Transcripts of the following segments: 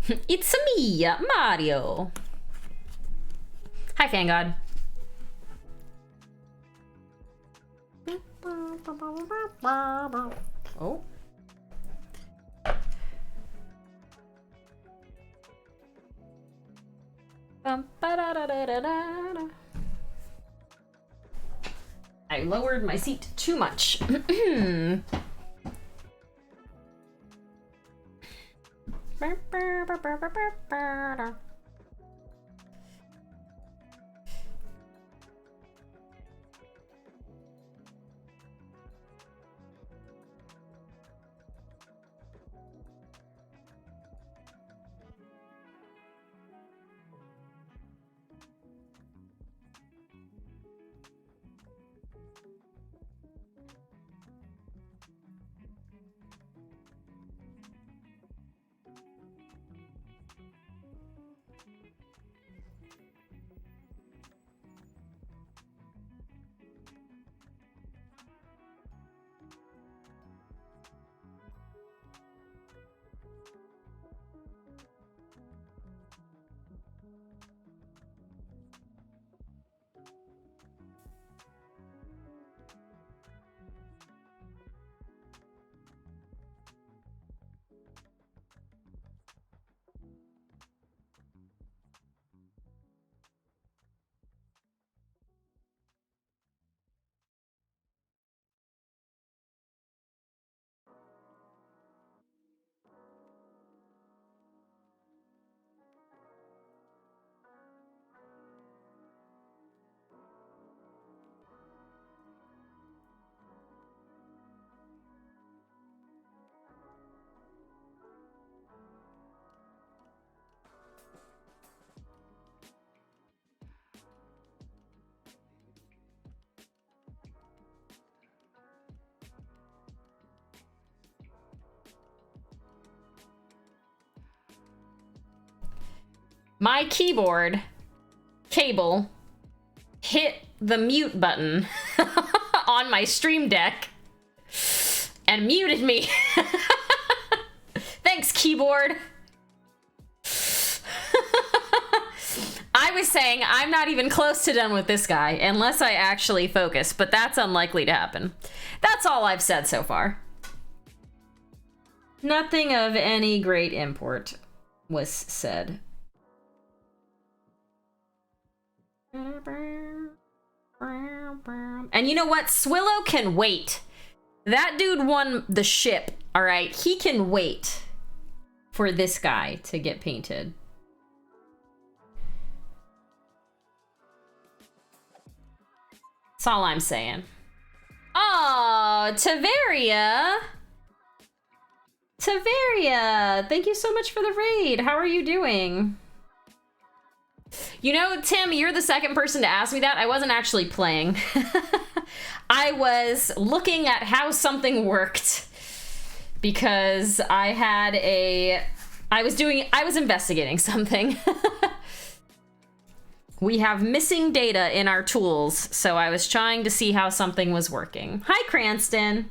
It's me, Mario. Hi, Fan God. Oh. I lowered my seat too much. My keyboard cable hit the mute button on my Stream Deck and muted me. Thanks, keyboard. I was saying I'm not even close to done with this guy unless I actually focus, but that's unlikely to happen. That's all I've said so far. Nothing of any great import was said. And you know what? Swillow can wait. That dude won the ship, all right? He can wait for this guy to get painted. That's all I'm saying. Oh, Taveria. Taveria, thank you so much for the raid. How are you doing? You know, Tim, you're the second person to ask me that. I wasn't actually playing. I was looking at how something worked because I was investigating something. We have missing data in our tools, so I was trying to see how something was working. Hi, Cranston.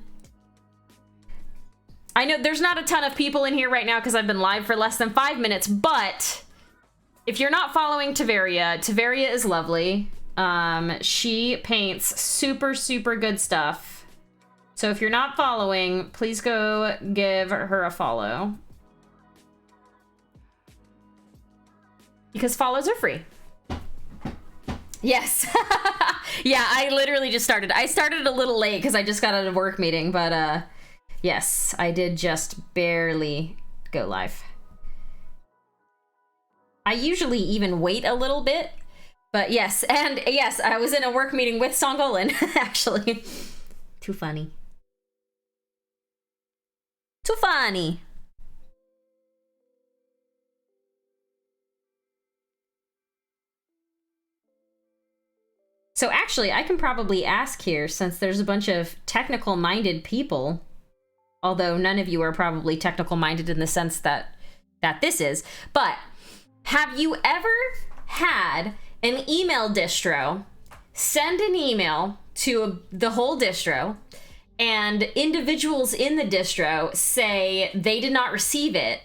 I know there's not a ton of people in here right now because I've been live for less than 5 minutes, but if you're not following Taveria, Taveria is lovely. She paints super, super good stuff. So if you're not following, please go give her a follow. Because follows are free. Yes. Yeah, I literally just started. I started a little late because I just got out of a work meeting, but yes, I did just barely go live. I usually even wait a little bit, but yes, and yes, I was in a work meeting with Songolin, actually. Too funny. Too funny. So actually, I can probably ask here, since there's a bunch of technical-minded people, although none of you are probably technical-minded in the sense that this is, but have you ever had an email distro send an email to the whole distro and individuals in the distro say they did not receive it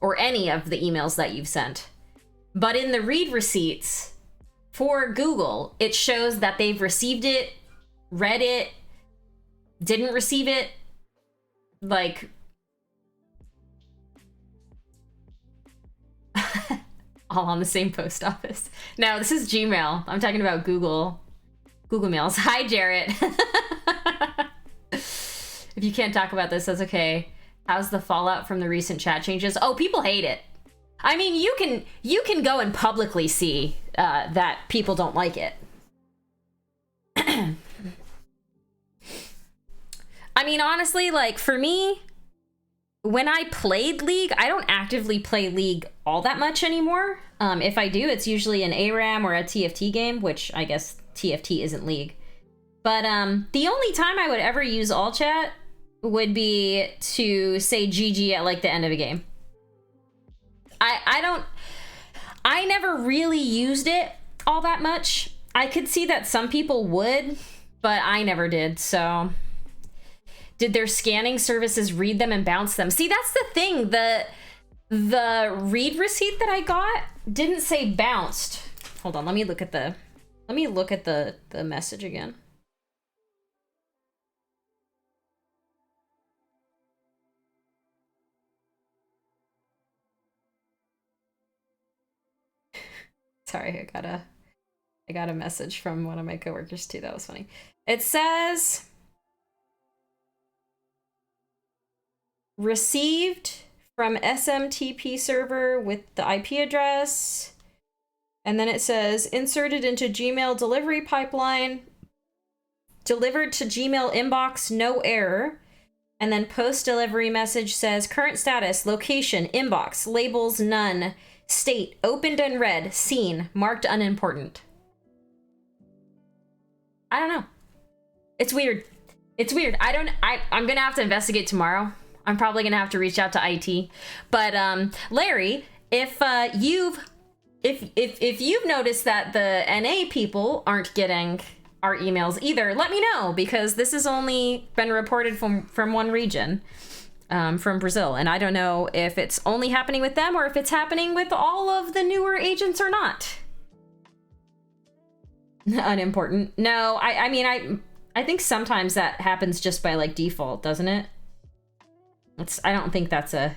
or any of the emails that you've sent. But in the read receipts for Google, it shows that they've received it, read it, didn't receive it, like... all on the same post office. No, this is Gmail. I'm talking about Google Mails. Hi, Jarrett. If you can't talk about this, that's okay. How's the fallout from the recent chat changes? Oh, people hate it. I mean, you can go and publicly see that people don't like it. I mean, honestly, like, for me, when I played League, I don't actively play League all that much anymore. If I do, it's usually an ARAM or a TFT game, which I guess TFT isn't League. But the only time I would ever use all chat would be to say GG at like the end of a game. I never really used it all that much. I could see that some people would, but I never did, so... Did their scanning services read them and bounce them? See, that's the thing. The read receipt that I got didn't say bounced. Hold on, let me look at the message again. Sorry, I got a message from one of my coworkers too. That was funny. It says received from SMTP server with the IP address, and then it says inserted into Gmail delivery pipeline, delivered to Gmail inbox, no error, and then post delivery message says current status, location, inbox, labels none, state opened and read, seen, marked unimportant. I don't know. It's weird. I'm gonna have to investigate tomorrow. I'm probably gonna have to reach out to IT. But Larry, if you've noticed that the NA people aren't getting our emails either, let me know, because this has only been reported from one region, from Brazil, and I don't know if it's only happening with them or if it's happening with all of the newer agents or not. Unimportant. No, I mean I think sometimes that happens just by like default, doesn't it? I don't think that's a...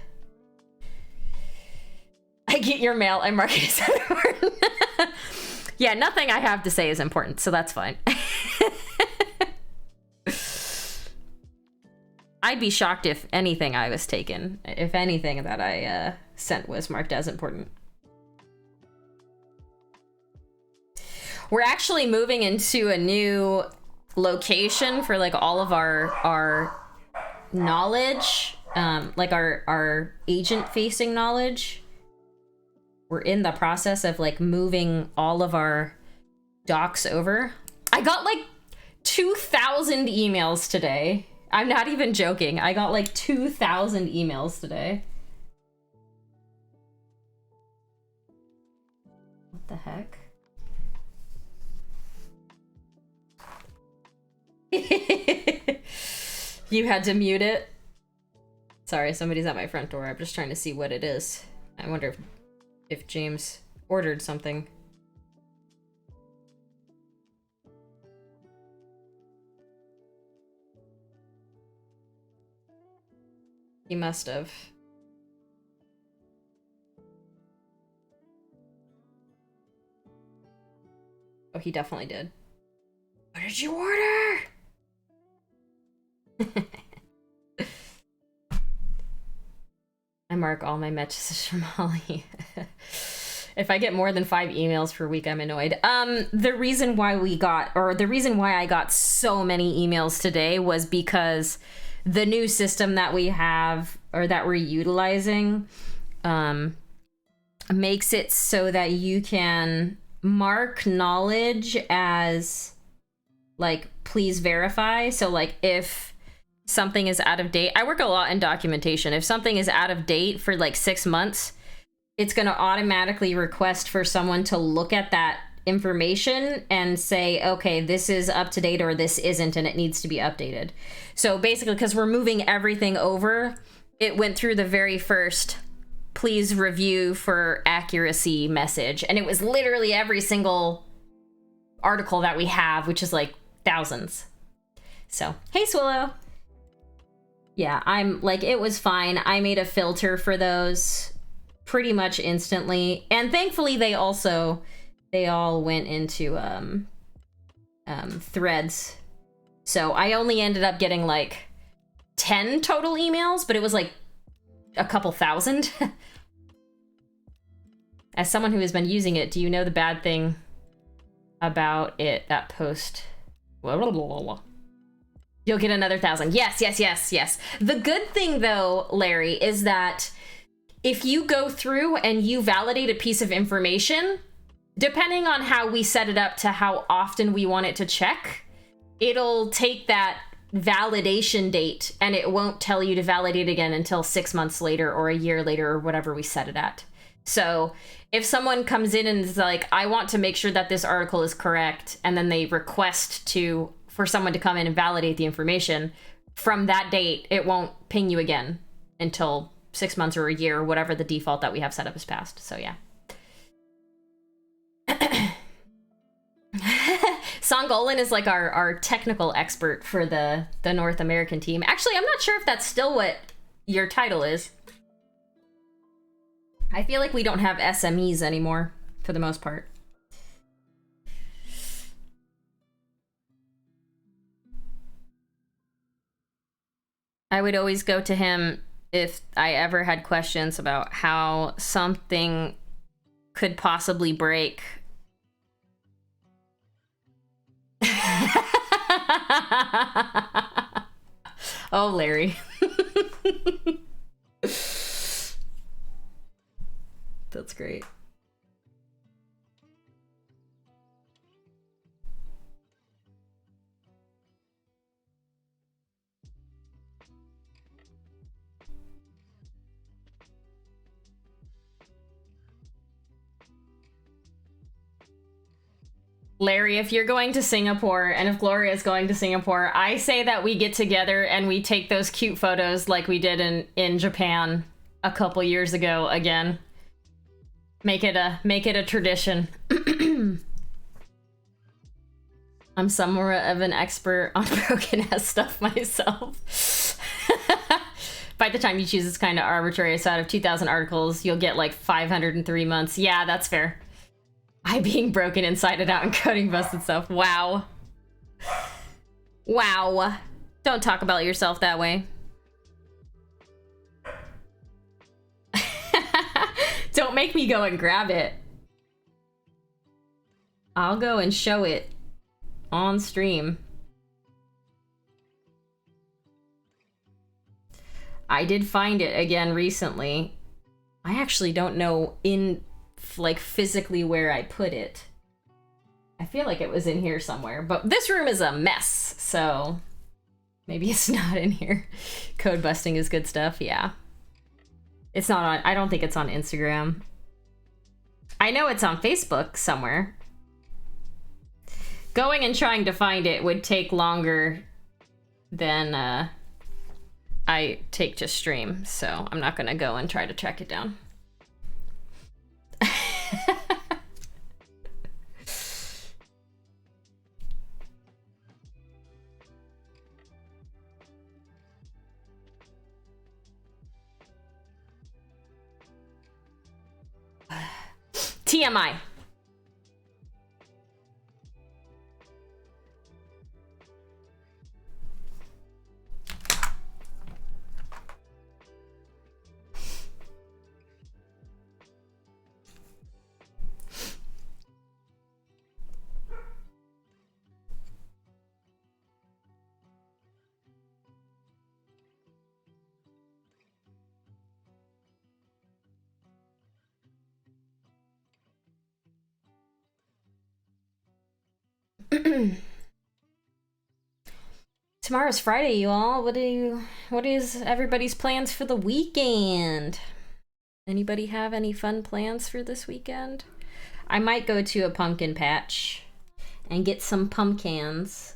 I get your mail, I mark it as important. Yeah, nothing I have to say is important, so that's fine. I'd be shocked if anything I was taken, if anything that I sent was marked as important. We're actually moving into a new location for like all of our knowledge. Like our agent facing knowledge. We're in the process of like moving all of our docs over. I got like 2,000 emails today. I'm not even joking. I got like 2,000 emails today. What the heck? You had to mute it? Sorry, somebody's at my front door. I'm just trying to see what it is. I wonder if James ordered something. He must have. Oh, he definitely did. What did you order? I mark all my messages from Holly. If I get more than 5 emails per week, I'm annoyed. The reason why I got so many emails today was because the new system that we have, or that we're utilizing, makes it so that you can mark knowledge as, like, please verify. So, like, if something is out of date, I work a lot in documentation. If something is out of date for like 6 months, it's going to automatically request for someone to look at that information and say, okay, this is up to date or this isn't, and it needs to be updated. So basically, because we're moving everything over, it went through the very first please review for accuracy message. And it was literally every single article that we have, which is like thousands. So, hey, Swallow. Yeah, I'm like, it was fine. I made a filter for those pretty much instantly. And thankfully, they all went into threads. So I only ended up getting like 10 total emails, but it was like a couple thousand. As someone who has been using it, do you know the bad thing about it, that post? You'll get another 1,000. Yes. The good thing though, Larry, is that if you go through and you validate a piece of information, depending on how we set it up to how often we want it to check, it'll take that validation date and it won't tell you to validate again until 6 months later or a year later or whatever we set it at. So if someone comes in and is like, I want to make sure that this article is correct, and then they request for someone to come in and validate the information, from that date, it won't ping you again until 6 months or a year, or whatever the default that we have set up is passed. So yeah. Songolan is like our technical expert for the North American team. Actually, I'm not sure if that's still what your title is. I feel like we don't have SMEs anymore, for the most part. I would always go to him if I ever had questions about how something could possibly break. Oh, Larry. That's great. Larry, if you're going to Singapore and if Gloria is going to Singapore, I say that we get together and we take those cute photos like we did in Japan a couple years ago again. Make it a tradition. I'm somewhat of an expert on broken ass stuff myself. By the time you choose this kind of arbitrary, so out of 2,000 articles, you'll get like 503 months. Yeah, that's fair. I being broken inside and out and coding busted stuff. Wow. Wow. Don't talk about yourself that way. Don't make me go and grab it. I'll go and show it on stream. I did find it again recently. I actually don't know like physically where I put it. I feel like it was in here somewhere, but this room is a mess, so maybe it's not in here. Code busting is good stuff, yeah. It's not on, I don't think it's on Instagram. I know it's on Facebook somewhere. Going and trying to find it would take longer than I take to stream, so I'm not gonna go and try to track it down. TMI. Tomorrow's Friday, you all. What is everybody's plans for the weekend? Anybody have any fun plans for this weekend? I might go to a pumpkin patch and get some pumpkins.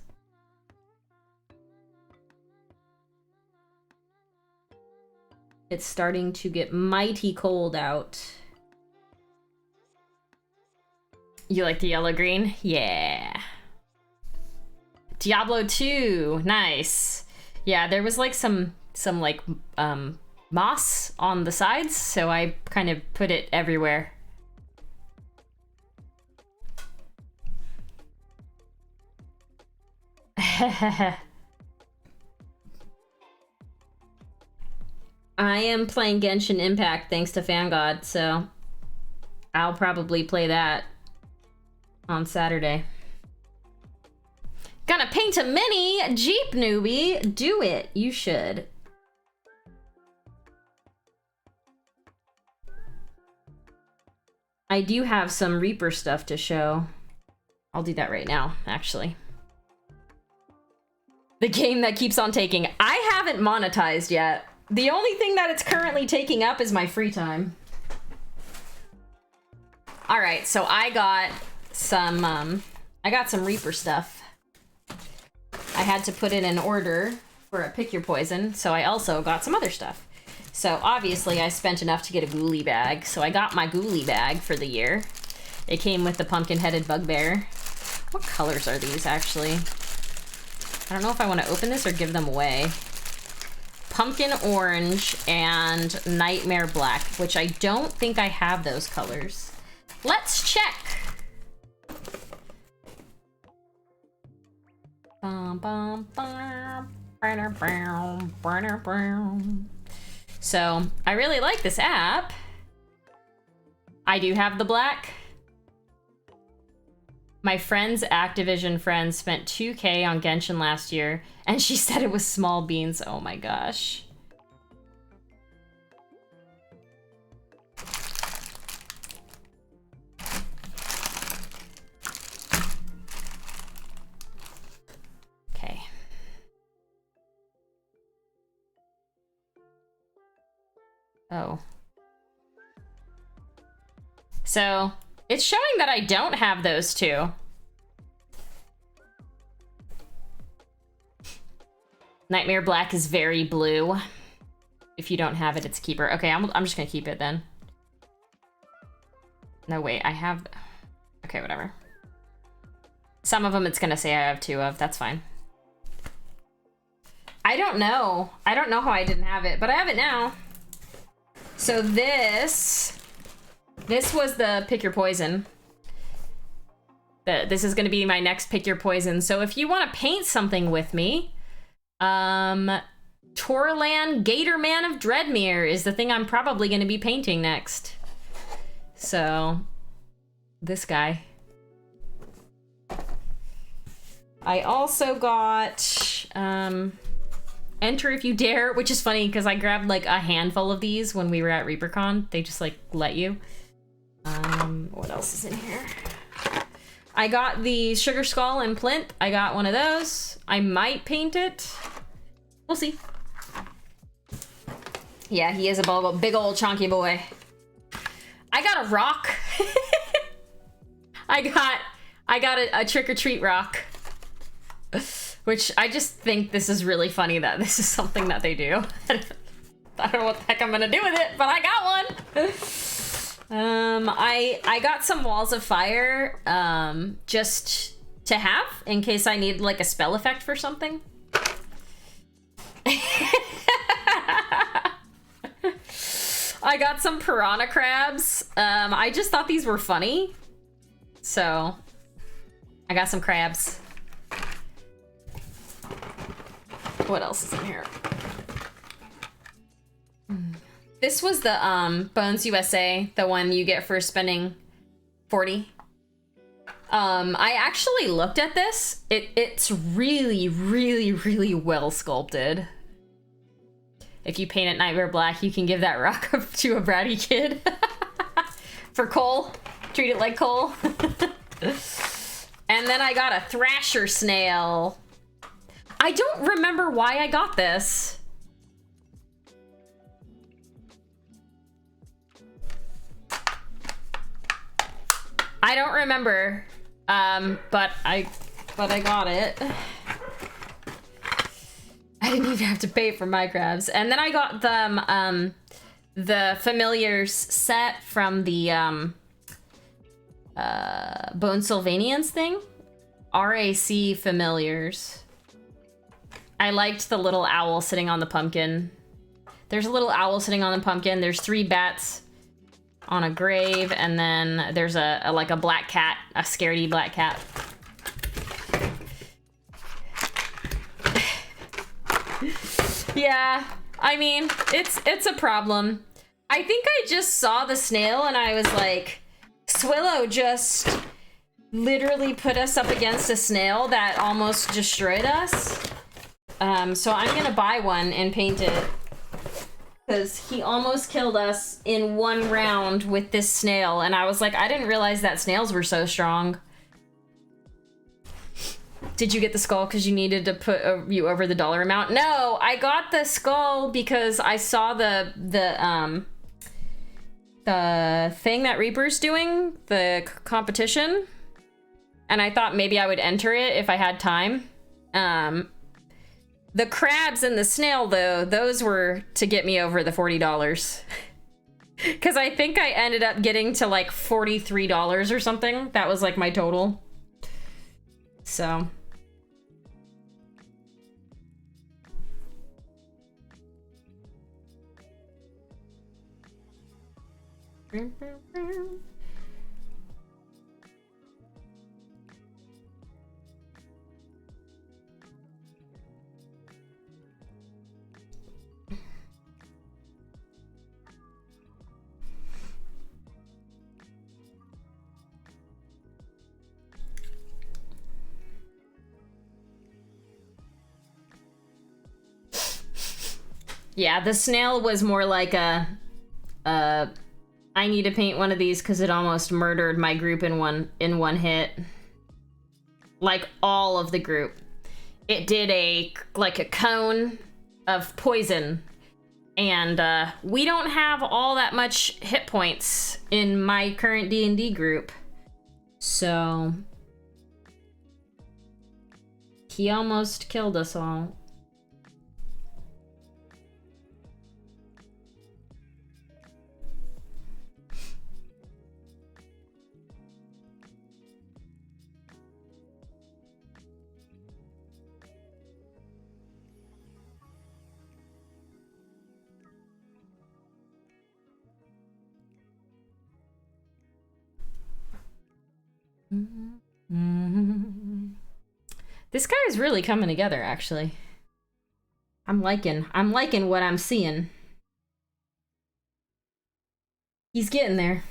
It's starting to get mighty cold out. You like the yellow green? Yeah. Diablo 2, nice. Yeah, there was like some like moss on the sides, so I kind of put it everywhere. I am playing Genshin Impact thanks to Fangod, so I'll probably play that on Saturday. Gonna paint a mini Jeep, newbie. Do it. You should. I do have some Reaper stuff to show. I'll do that right now, actually. The game that keeps on taking. I haven't monetized yet. The only thing that it's currently taking up is my free time. All right, so I got some Reaper stuff. I had to put in an order for a Pick Your Poison, so I also got some other stuff. So obviously I spent enough to get a ghoulie bag, so I got my ghoulie bag for the year. It came with the pumpkin-headed bugbear. What colors are these, actually? I don't know if I want to open this or give them away. Pumpkin orange and nightmare black, which I don't think I have those colors. Let's check. So I really like this app. I do have the black. My friend's Activision friend spent $2K on Genshin last year, and she said it was small beans. Oh my gosh. Okay. Oh. So it's showing that I don't have those two. Nightmare Black is very blue. If you don't have it, it's a keeper. Okay, I'm just gonna keep it then. No, wait, I have... Okay, whatever. Some of them it's gonna say I have two of. That's fine. I don't know. I don't know how I didn't have it, but I have it now. So this was the Pick Your Poison. This is gonna be my next Pick Your Poison. So if you want to paint something with me, Torlan Gatorman of Dreadmere is the thing I'm probably gonna be painting next. So, this guy. I also got, Enter If You Dare, which is funny because I grabbed like a handful of these when we were at ReaperCon. They just like let you. What else is in here? I got the Sugar Skull and Plinth. I got one of those. I might paint it. We'll see. Yeah, he is a big old chunky boy. I got a rock. I got a trick-or-treat rock. Which I just think this is really funny that this is something that they do. I don't know what the heck I'm gonna do with it, but I got one. I got some Walls of Fire, just to have in case I need like a spell effect for something. I got some Piranha Crabs. I just thought these were funny. So I got some crabs. What else is in here? This was the Bones USA, the one you get for spending 40. I actually looked at this. It's really, really, really well sculpted. If you paint it Nightmare Black, you can give that rock to a bratty kid. For coal. Treat it like coal. And then I got a Thrasher Snail. I don't remember why I got this. I don't remember, but I got it. I didn't even have to pay for my crabs. And then I got them the familiars set from the Bone Sylvanians thing. RAC familiars. I liked the little owl sitting on the pumpkin. There's a little owl sitting on the pumpkin. There's 3 bats on a grave, and then there's a like a black cat, a scaredy black cat. Yeah, I mean, it's a problem. I think I just saw the snail and I was like, Swillow just literally put us up against a snail that almost destroyed us. So I'm gonna buy one and paint it, because he almost killed us in 1 round with this snail, and I was like, I didn't realize that snails were so strong. Did you get the skull because you needed to put you over the dollar amount? No, I got the skull because I saw the thing that Reaper's doing, the competition, and I thought maybe I would enter it if I had time. The crabs and the snail, though, those were to get me over the $40. Because I think I ended up getting to like $43 or something. That was like my total. So. Yeah, the snail was more like a I need to paint one of these because it almost murdered my group in one hit. Like all of the group. It did a cone of poison. And we don't have all that much hit points in my current D&D group. So he almost killed us all. This guy is really coming together, actually. I'm liking what I'm seeing. He's getting there.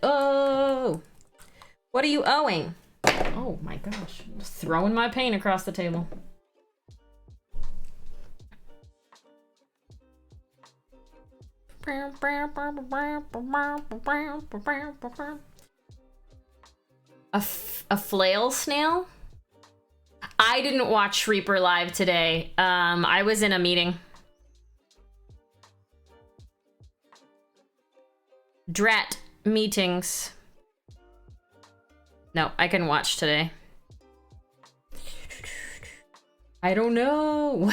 Oh, what are you owing? Oh my gosh, I'm just throwing my paint across the table. A flail snail? I didn't watch Reaper live today. I was in a meeting. Drat meetings. No, I can watch today. I don't know.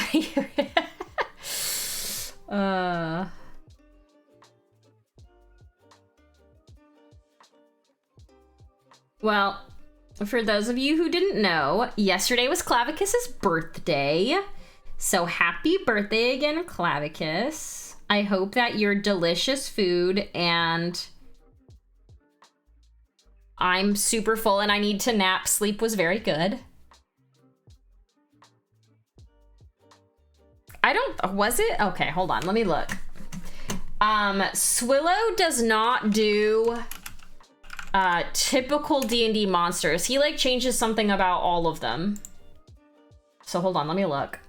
Well, for those of you who didn't know, yesterday was Clavicus's birthday. So happy birthday again, Clavicus. I hope that your delicious food and I'm super full and I need to nap. Sleep was very good. Was it? Okay, hold on, let me look. Swillow does not do typical D&D monsters. He like changes something about all of them. So hold on, let me look.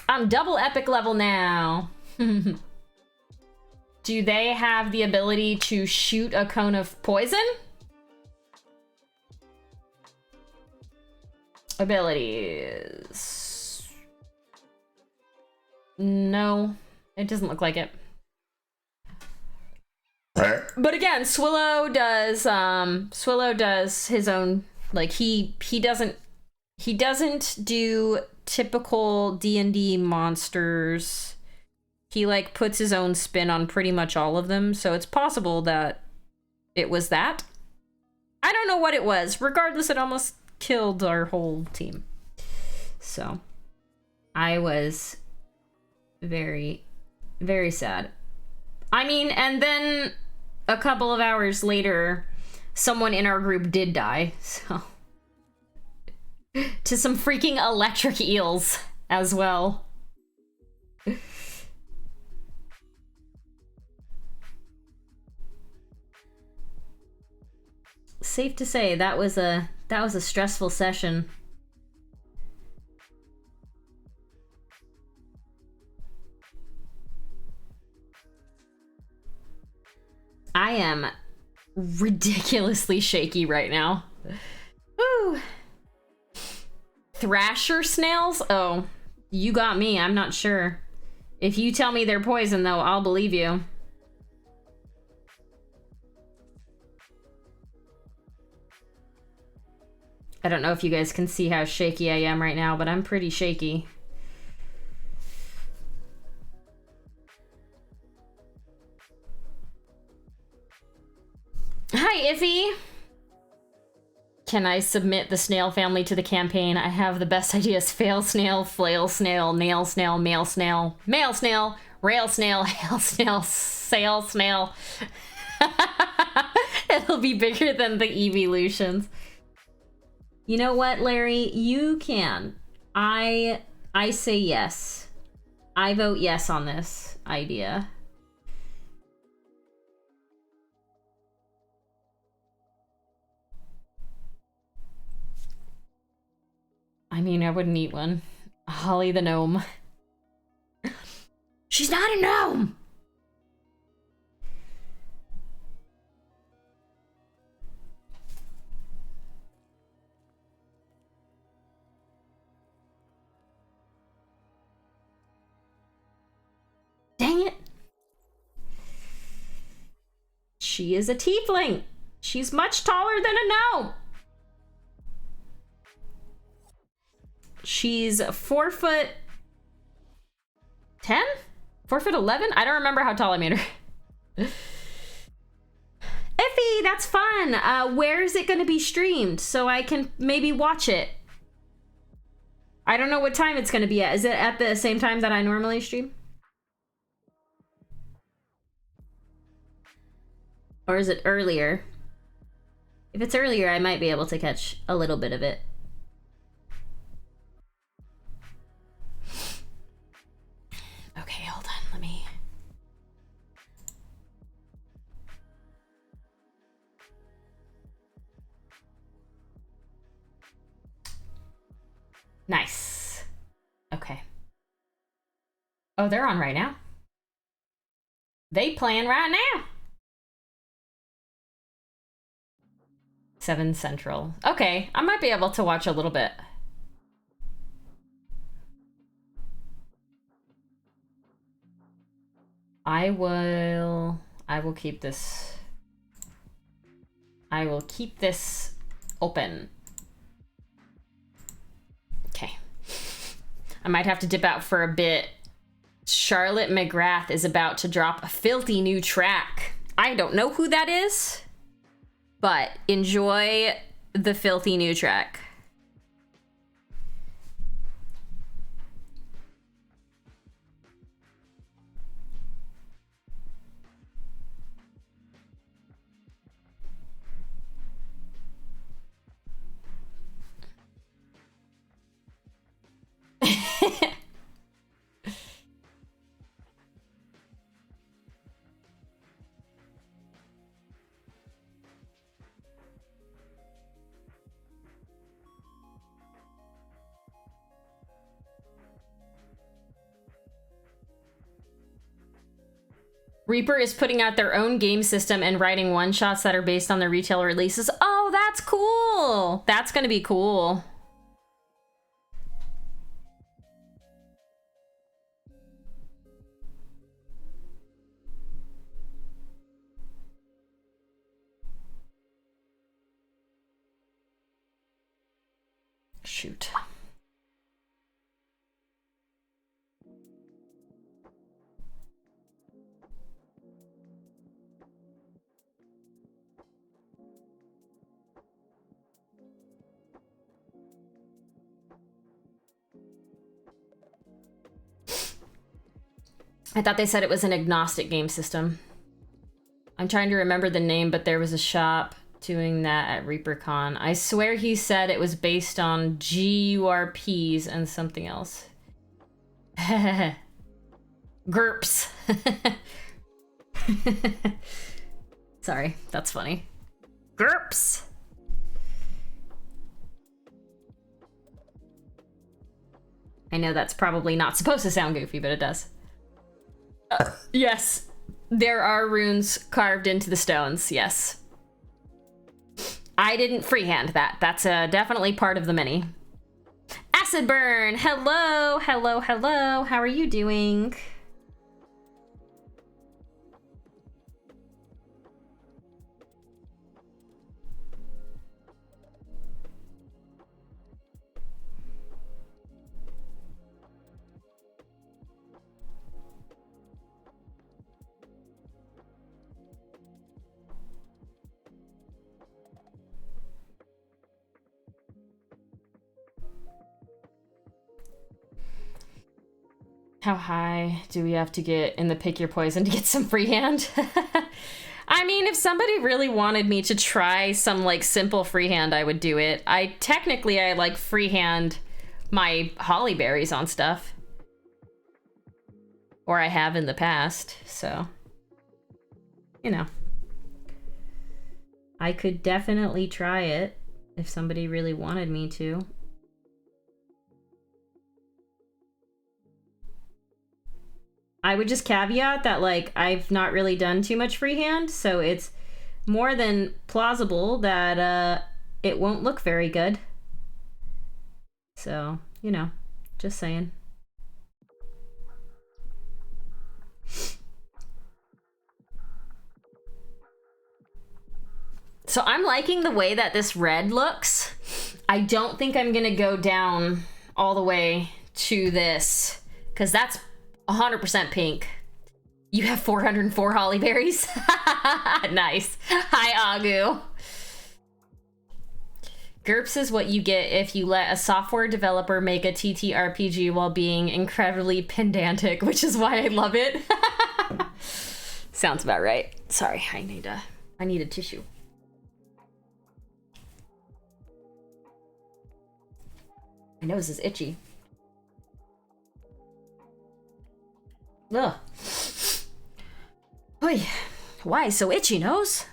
I'm double epic level now. Do they have the ability to shoot a cone of poison? Abilities. No, it doesn't look like it. But again, Swillow does his own, like he He doesn't do typical D&D monsters. He, like, puts his own spin on pretty much all of them, so it's possible that it was that. I don't know what it was. Regardless, it almost killed our whole team. So, I was very, very sad. I mean, and then a couple of hours later, someone in our group did die, so... to some freaking electric eels as well. Safe to say that was a stressful session. I am ridiculously shaky right now. Woo! Thrasher snails? Oh, you got me. I'm not sure. If you tell me they're poison, though, I'll believe you. I don't know if you guys can see how shaky I am right now, but I'm pretty shaky. Hi, Iffy! Can I submit the snail family to the campaign? I have the best ideas. Fail snail, flail snail, nail snail, male snail, male snail, rail snail, hail snail, sail snail. It'll be bigger than the evolutions. You know what, Larry? You can. I say yes. I vote yes on this idea. I mean, I wouldn't eat one. Holly the gnome. She's not a gnome! Dang it. She is a tiefling. She's much taller than a gnome. She's 4 foot 10? 4 foot 11? I don't remember how tall I made her. Iffy, that's fun. Where is it going to be streamed so I can maybe watch it? I don't know what time it's going to be at. Is it at the same time that I normally stream? Or is it earlier? If it's earlier, I might be able to catch a little bit of it. Okay, hold on, let me... Nice. Okay. Oh, they're on right now. They playing right now. 7 Central. Okay, I might be able to watch a little bit. I will keep this. I will keep this open. Okay. I might have to dip out for a bit. Charlotte McGrath is about to drop a filthy new track. I don't know who that is, but enjoy the filthy new track. Reaper is putting out their own game system and writing one-shots that are based on their retail releases. Oh, that's cool. That's gonna be cool. Shoot. I thought they said it was an agnostic game system. I'm trying to remember the name, but there was a shop doing that at ReaperCon. I swear he said it was based on GURPs and something else. GURPS. Sorry, that's funny. GURPS. I know that's probably not supposed to sound goofy, but it does. Yes, there are runes carved into the stones, yes. I didn't freehand that. That's definitely part of the mini. Acid Burn, hello, hello, hello. How are you doing? How high do we have to get in the Pick Your Poison to get some freehand? I mean, if somebody really wanted me to try some like simple freehand, I would do it. I like freehand my holly berries on stuff. Or I have in the past, so you know. I could definitely try it if somebody really wanted me to. I would just caveat that, like, I've not really done too much freehand, so it's more than plausible that it won't look very good. So, you know, just saying. So I'm liking the way that this red looks. I don't think I'm gonna go down all the way to this, because that's 100% pink. You have 404 holly berries. Nice. Hi, Agu. GURPS is what you get if you let a software developer make a TTRPG while being incredibly pedantic, which is why I love it. Sounds about right. Sorry, I need a tissue. My nose is itchy. Ugh. Oy. Why so itchy, nose?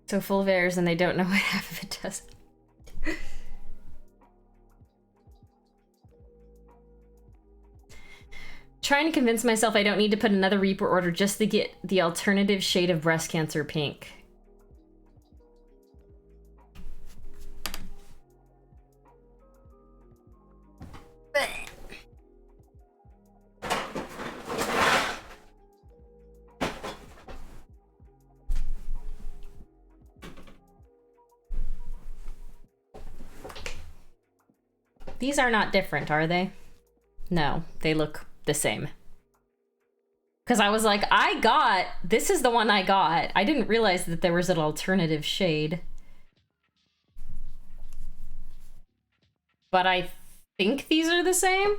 So full of errors and they don't know what half of it does. Trying to convince myself I don't need to put another Reaper order just to get the alternative shade of breast cancer pink. These are not different, are they? No, they look the same. Because I was like, this is the one I got. I didn't realize that there was an alternative shade. But I think these are the same.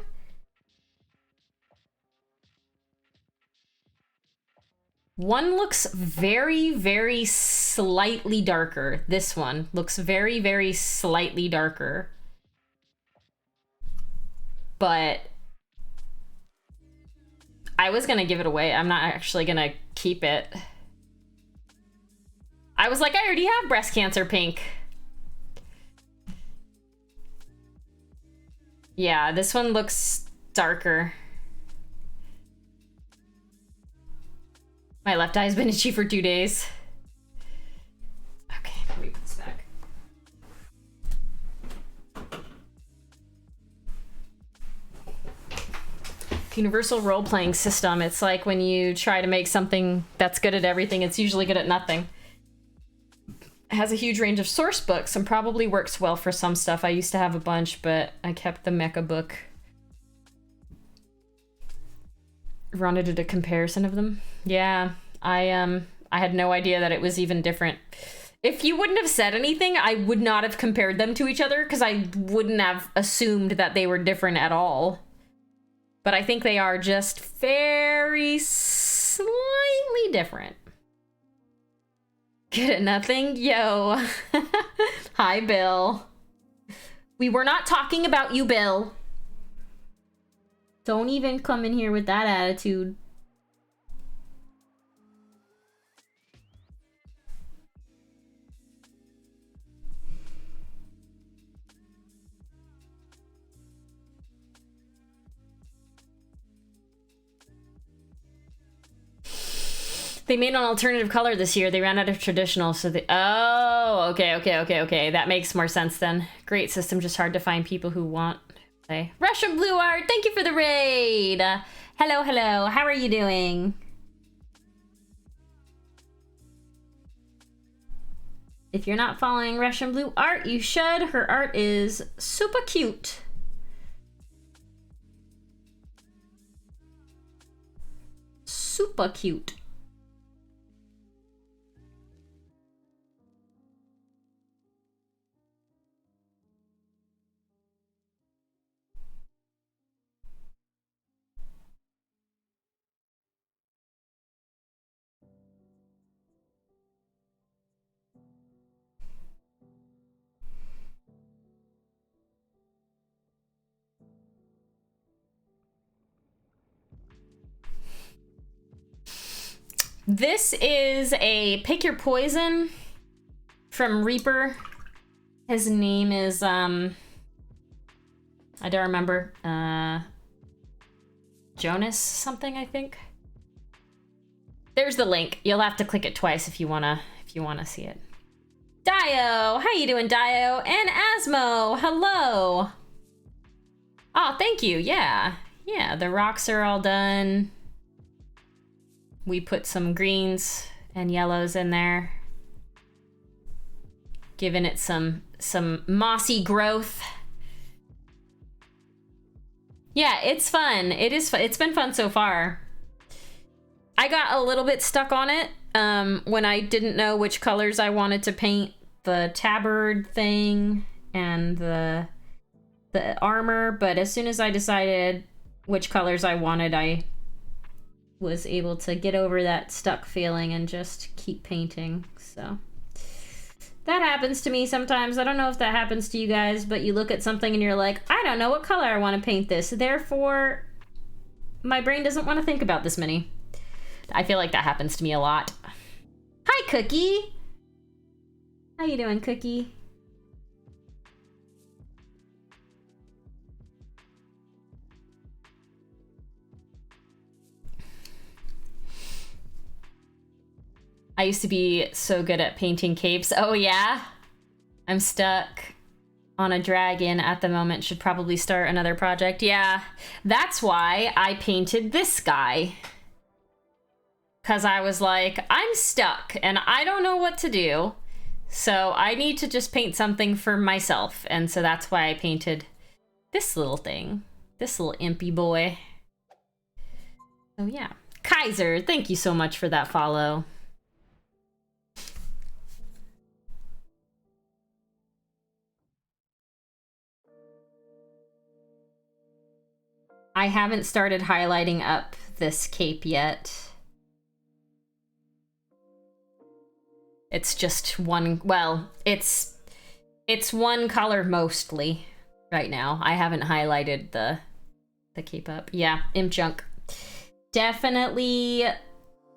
One looks very, very slightly darker. This one looks very, very slightly darker. But I was gonna give it away. I'm not actually gonna keep it. I was like, I already have breast cancer pink. Yeah, this one looks darker. My left eye's been itchy for 2 days. Okay, let me put this back. Universal role-playing system. It's like when you try to make something that's good at everything, it's usually good at nothing. It has a huge range of source books and probably works well for some stuff. I used to have a bunch, but I kept the mecha book. Rhonda did a comparison of them. Yeah, I had no idea that it was even different. If you wouldn't have said anything, I would not have compared them to each other because I wouldn't have assumed that they were different at all. But I think they are just very slightly different. Good at nothing? Yo. Hi, Bill. We were not talking about you, Bill. Don't even come in here with that attitude. They made an alternative color this year. They ran out of traditional, so they... Oh, okay. That makes more sense then. Great system, just hard to find people who want... Okay. Russian Blue Art, thank you for the raid! Hello, how are you doing? If you're not following Russian Blue Art, you should. Her art is super cute. Super cute. This is a Pick Your Poison from Reaper. His name is, I don't remember, Jonas something, I think. There's the link. You'll have to click it twice if you wanna see it. Dio! How you doing, Dio? And Asmo! Hello! Oh, thank you, yeah. Yeah, the rocks are all done. We put some greens and yellows in there, giving it some mossy growth. Yeah, it's fun. It is fun. It's been fun so far. I got a little bit stuck on it when I didn't know which colors I wanted to paint. The tabard thing and the armor, but as soon as I decided which colors I wanted, I was able to get over that stuck feeling and just keep painting. So that happens to me sometimes. I don't know if that happens to you guys, but you look at something and you're like, I don't know what color I want to paint this, therefore my brain doesn't want to think about this many. I feel like that happens to me a lot. Hi, Cookie. How you doing, Cookie? I used to be so good at painting capes. Oh yeah? I'm stuck on a dragon at the moment. Should probably start another project. Yeah, that's why I painted this guy. Because I was like, I'm stuck and I don't know what to do. So I need to just paint something for myself. And so that's why I painted this little thing. This little impy boy. So yeah. Kaiser, thank you so much for that follow. I haven't started highlighting up this cape yet. It's just one, well, it's one color mostly right now. I haven't highlighted the cape up. Yeah, imp junk. Definitely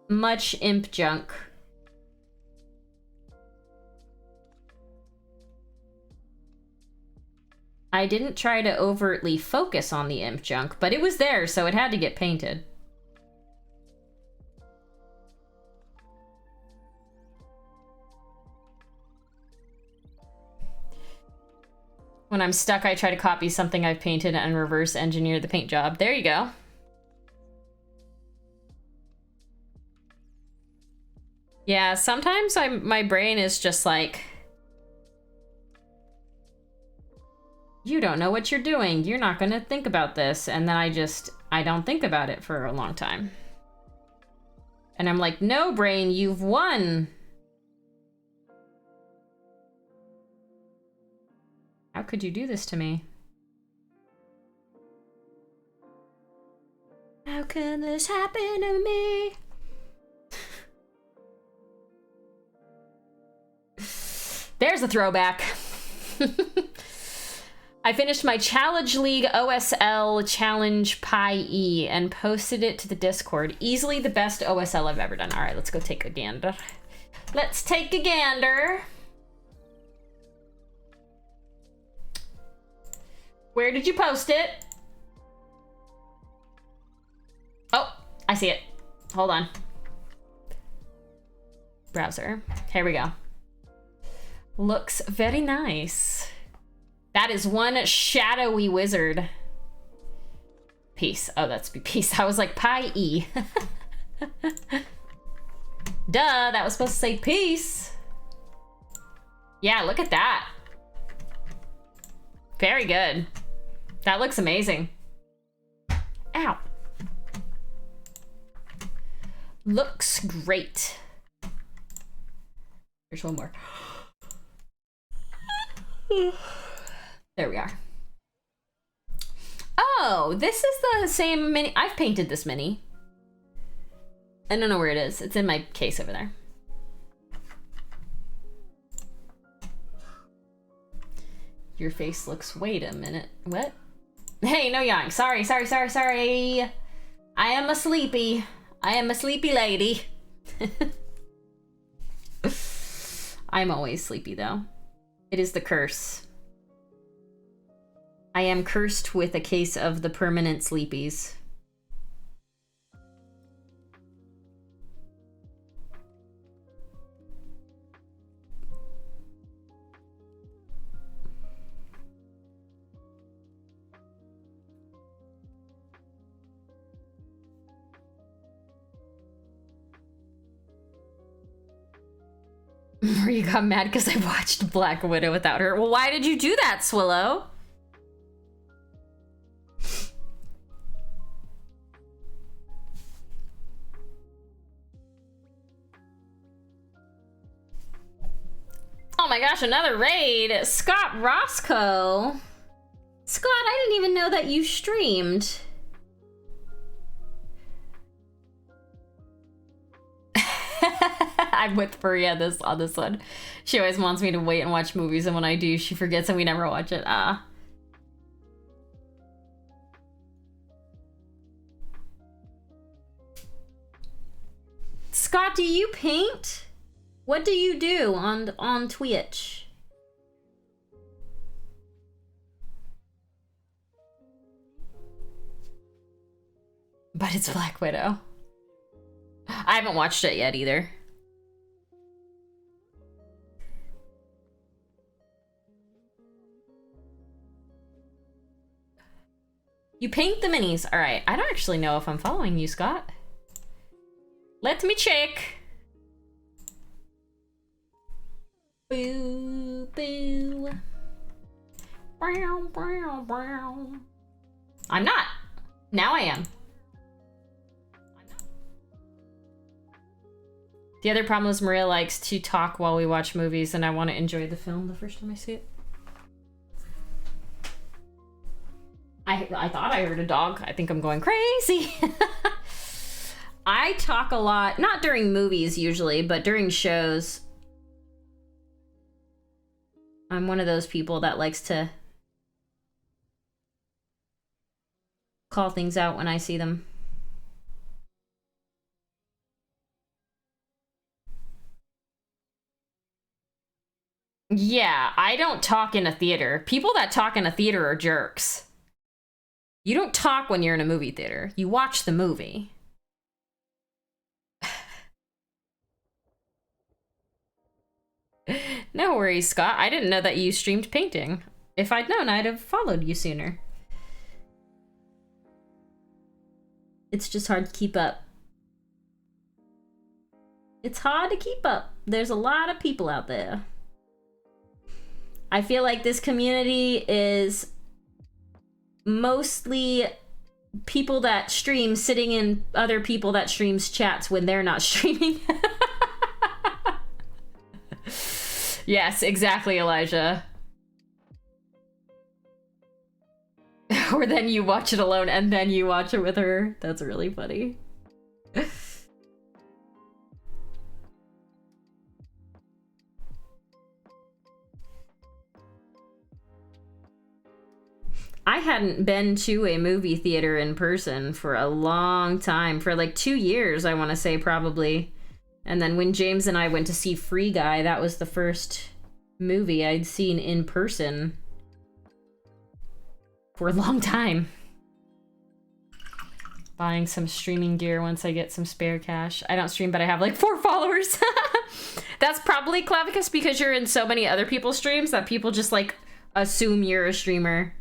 much imp junk. I didn't try to overtly focus on the imp junk, but it was there, so it had to get painted. When I'm stuck, I try to copy something I've painted and reverse engineer the paint job. There you go. Yeah, sometimes my brain is just like, you don't know what you're doing. You're not gonna think about this. And then I don't think about it for a long time. And I'm like, no, brain, you've won. How could you do this to me? How can this happen to me? There's a throwback. I finished my Challenge League OSL Challenge Pie and posted it to the Discord. Easily the best OSL I've ever done. All right, let's go take a gander. Let's take a gander. Where did you post it? Oh, I see it. Hold on. Browser. Here we go. Looks very nice. That is one shadowy wizard. Peace. Oh, that's peace. I was like, pie-e. Duh, that was supposed to say peace. Yeah, look at that. Very good. That looks amazing. Ow. Looks great. Here's one more. There we are. Oh, this is the same mini. I've painted this mini. I don't know where it is. It's in my case over there. Your face looks, wait a minute. What? Hey, no yawning. Sorry. I am a sleepy. I am a sleepy lady. I'm always sleepy though. It is the curse. I am cursed with a case of the permanent sleepies. Or you got mad because I watched Black Widow without her. Well, why did you do that, Swillow? Oh my gosh, another raid. Scott Roscoe. Scott, I didn't even know that you streamed. I'm with Furia on this one. She always wants me to wait and watch movies, and when I do, she forgets and we never watch it. Scott, do you paint? What do you do on Twitch? But it's Black Widow. I haven't watched it yet either. You paint the minis. All right. I don't actually know if I'm following you, Scott. Let me check. Boo, boo. Brown, brown, brown. I'm not. Now I am. The other problem is Maria likes to talk while we watch movies, and I want to enjoy the film the first time I see it. I thought I heard a dog. I think I'm going crazy. I talk a lot, not during movies usually, but during shows. I'm one of those people that likes to call things out when I see them. Yeah, I don't talk in a theater. People that talk in a theater are jerks. You don't talk when you're in a movie theater. You watch the movie. No worries, Scott. I didn't know that you streamed painting. If I'd known, I'd have followed you sooner. It's just hard to keep up. It's hard to keep up. There's a lot of people out there. I feel like this community is mostly people that stream sitting in other people that streams chats when they're not streaming. Yes, exactly, Elijah. Or then you watch it alone and then you watch it with her. That's really funny. I hadn't been to a movie theater in person for a long time. For like 2 years, I want to say, probably. And then when James and I went to see Free Guy, that was the first movie I'd seen in person for a long time. Buying some streaming gear once I get some spare cash. I don't stream, but I have like 4 followers. That's probably, Clavicus, because you're in so many other people's streams that people just like assume you're a streamer.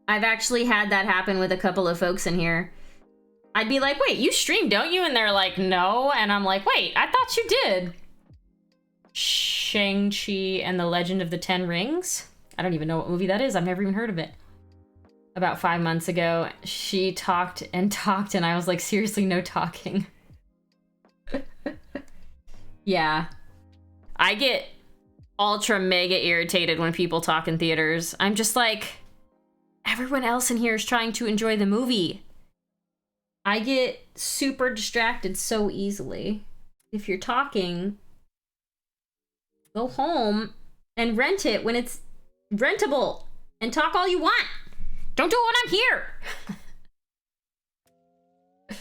I've actually had that happen with a couple of folks in here. I'd be like, wait, you stream, don't you? And they're like, no. And I'm like, wait, I thought you did. Shang-Chi and the Legend of the Ten Rings? I don't even know what movie that is. I've never even heard of it. About 5 months ago, she talked, and I was like, seriously, no talking. Yeah. I get ultra mega irritated when people talk in theaters. I'm just like, everyone else in here is trying to enjoy the movie. I get super distracted so easily. If you're talking, go home and rent it when it's rentable and talk all you want. Don't do it when I'm here.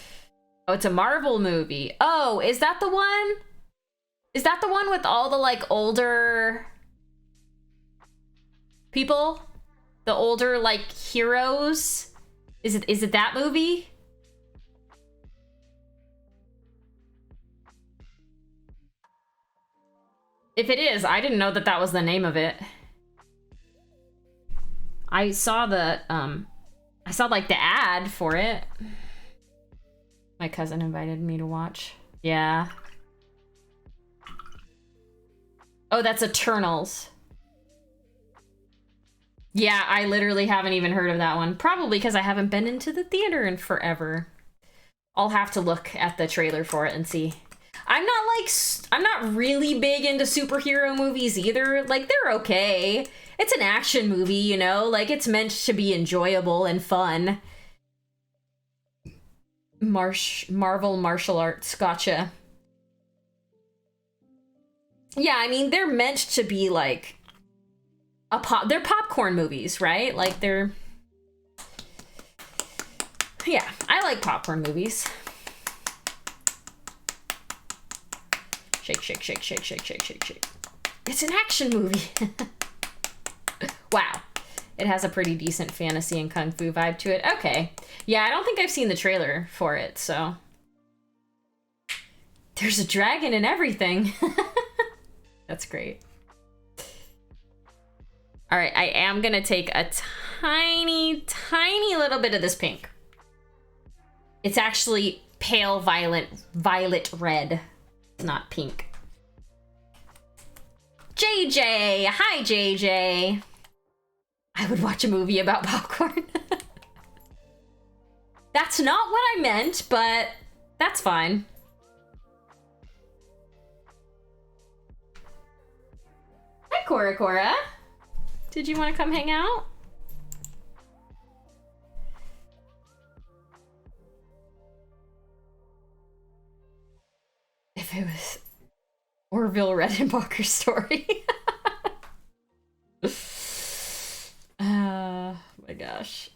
Oh, it's a Marvel movie. Oh, is that the one? Is that the one with all the like older people? The older like heroes? Is it that movie? If it is, I didn't know that that was the name of it. I saw the like the ad for it. My cousin invited me to watch. Yeah. Oh, that's Eternals. Yeah, I literally haven't even heard of that one. Probably because I haven't been into the theater in forever. I'll have to look at the trailer for it and see. I'm not really big into superhero movies either. Like, they're okay. It's an action movie, you know? Like, it's meant to be enjoyable and fun. Marvel martial arts, gotcha. Yeah, I mean, they're meant to be like they're popcorn movies, right? Like, they're, yeah, I like popcorn movies. Shake, shake, shake, shake, shake, shake, shake, shake. It's an action movie. Wow. It has a pretty decent fantasy and kung fu vibe to it. Okay. Yeah, I don't think I've seen the trailer for it, so. There's a dragon and everything. That's great. All right, I am gonna take a tiny, tiny little bit of this pink. It's actually pale violet red. It's not pink. JJ, hi JJ. I would watch a movie about popcorn. That's not what I meant, but that's fine. Hi, Cora Cora. Did you want to come hang out? If it was Orville Redenbacher's story. Oh my gosh.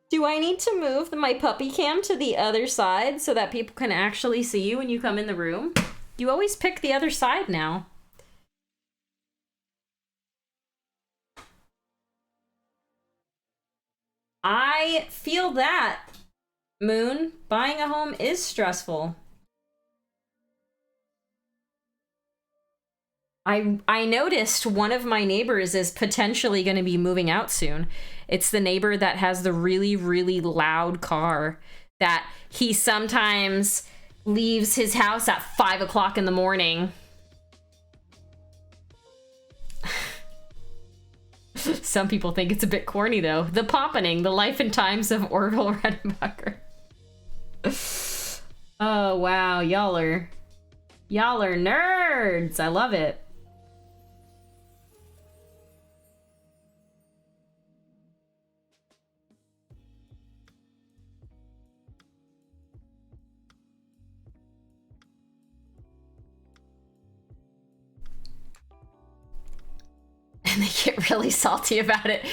Do I need to move my puppy cam to the other side so that people can actually see you when you come in the room? You always pick the other side now. I feel that, Moon. Buying a home is stressful. I noticed one of my neighbors is potentially going to be moving out soon. It's the neighbor that has the really, really loud car that he sometimes leaves his house at 5 o'clock in the morning. Some people think it's a bit corny, though. The Poppening, the life and times of Orville Redenbacher. Oh, wow. Y'all are nerds. I love it. And they get really salty about it.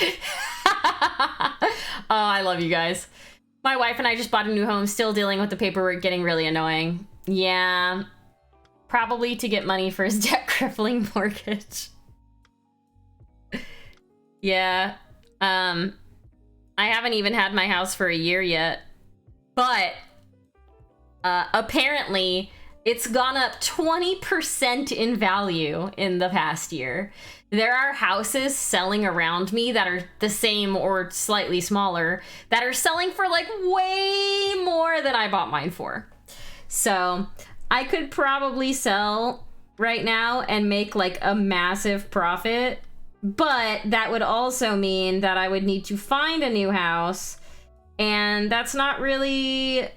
Oh, I love you guys. My wife and I just bought a new home, still dealing with the paperwork, getting really annoying. Yeah, probably to get money for his debt-crippling mortgage. Yeah, I haven't even had my house for a year yet. But apparently it's gone up 20% in value in the past year. There are houses selling around me that are the same or slightly smaller that are selling for like way more than I bought mine for. So I could probably sell right now and make like a massive profit, but that would also mean that I would need to find a new house, and that's not really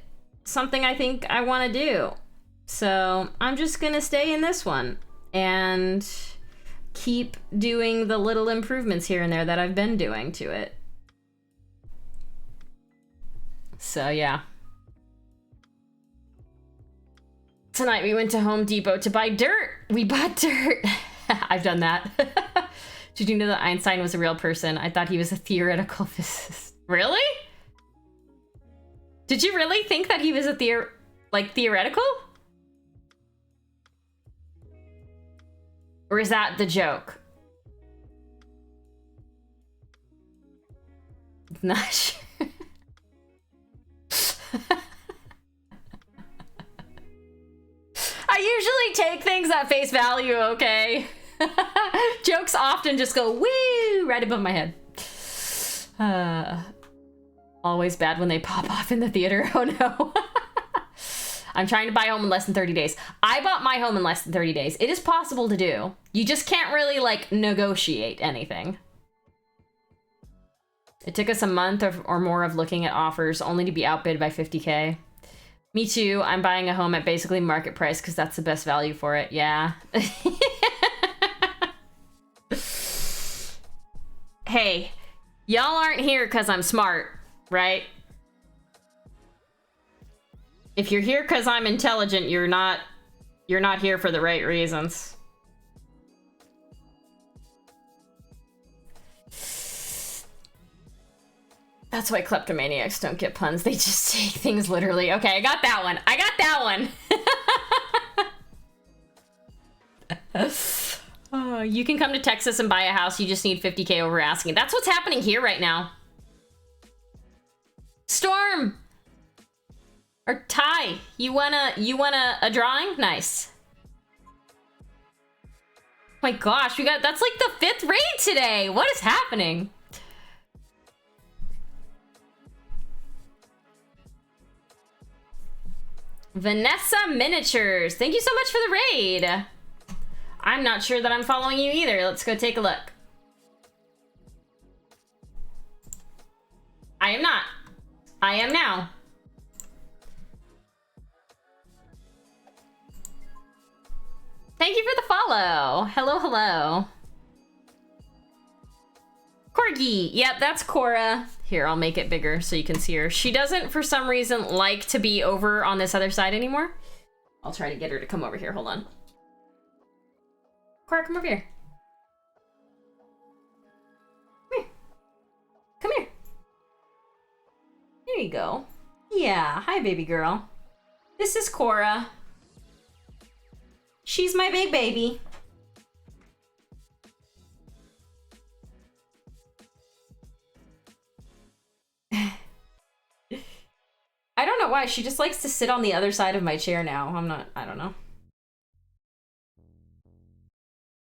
something I think I want to do. So I'm just gonna stay in this one and keep doing the little improvements here and there that I've been doing to it. So yeah. Tonight we went to Home Depot to buy dirt. We bought dirt. I've done that. Did you know that Einstein was a real person? I thought he was a theoretical physicist. Really? Did you really think that he was a theoretical? Or is that the joke? Not sure. I usually take things at face value, okay? Jokes often just go woo right above my head. Always bad when they pop off in the theater. Oh no. I'm trying to buy a home in less than 30 days. I bought my home in less than 30 days. It is possible to do. You just can't really like negotiate anything. It took us a month or more of looking at offers only to be outbid by 50K. Me too. I'm buying a home at basically market price because that's the best value for it. Yeah. Hey, y'all aren't here because I'm smart, right? If you're here because I'm intelligent, you're not here for the right reasons. That's why kleptomaniacs don't get puns. They just take things literally. Okay, I got that one. I got that one. Oh, you can come to Texas and buy a house. You just need 50K over asking. That's what's happening here right now. Storm! Or Ty, you want a drawing? Nice. Oh my gosh, that's like the 5th raid today. What is happening? Vanessa Miniatures, thank you so much for the raid. I'm not sure that I'm following you either. Let's go take a look. I am not. I am now. Thank you for the follow. Hello, hello. Corgi. Yep, that's Cora. Here, I'll make it bigger so you can see her. She doesn't, for some reason, like to be over on this other side anymore. I'll try to get her to come over here. Hold on. Cora, come over here. Come here. Come here. There you go. Yeah, hi, baby girl. This is Cora. She's my big baby. I don't know why. She just likes to sit on the other side of my chair now. I don't know.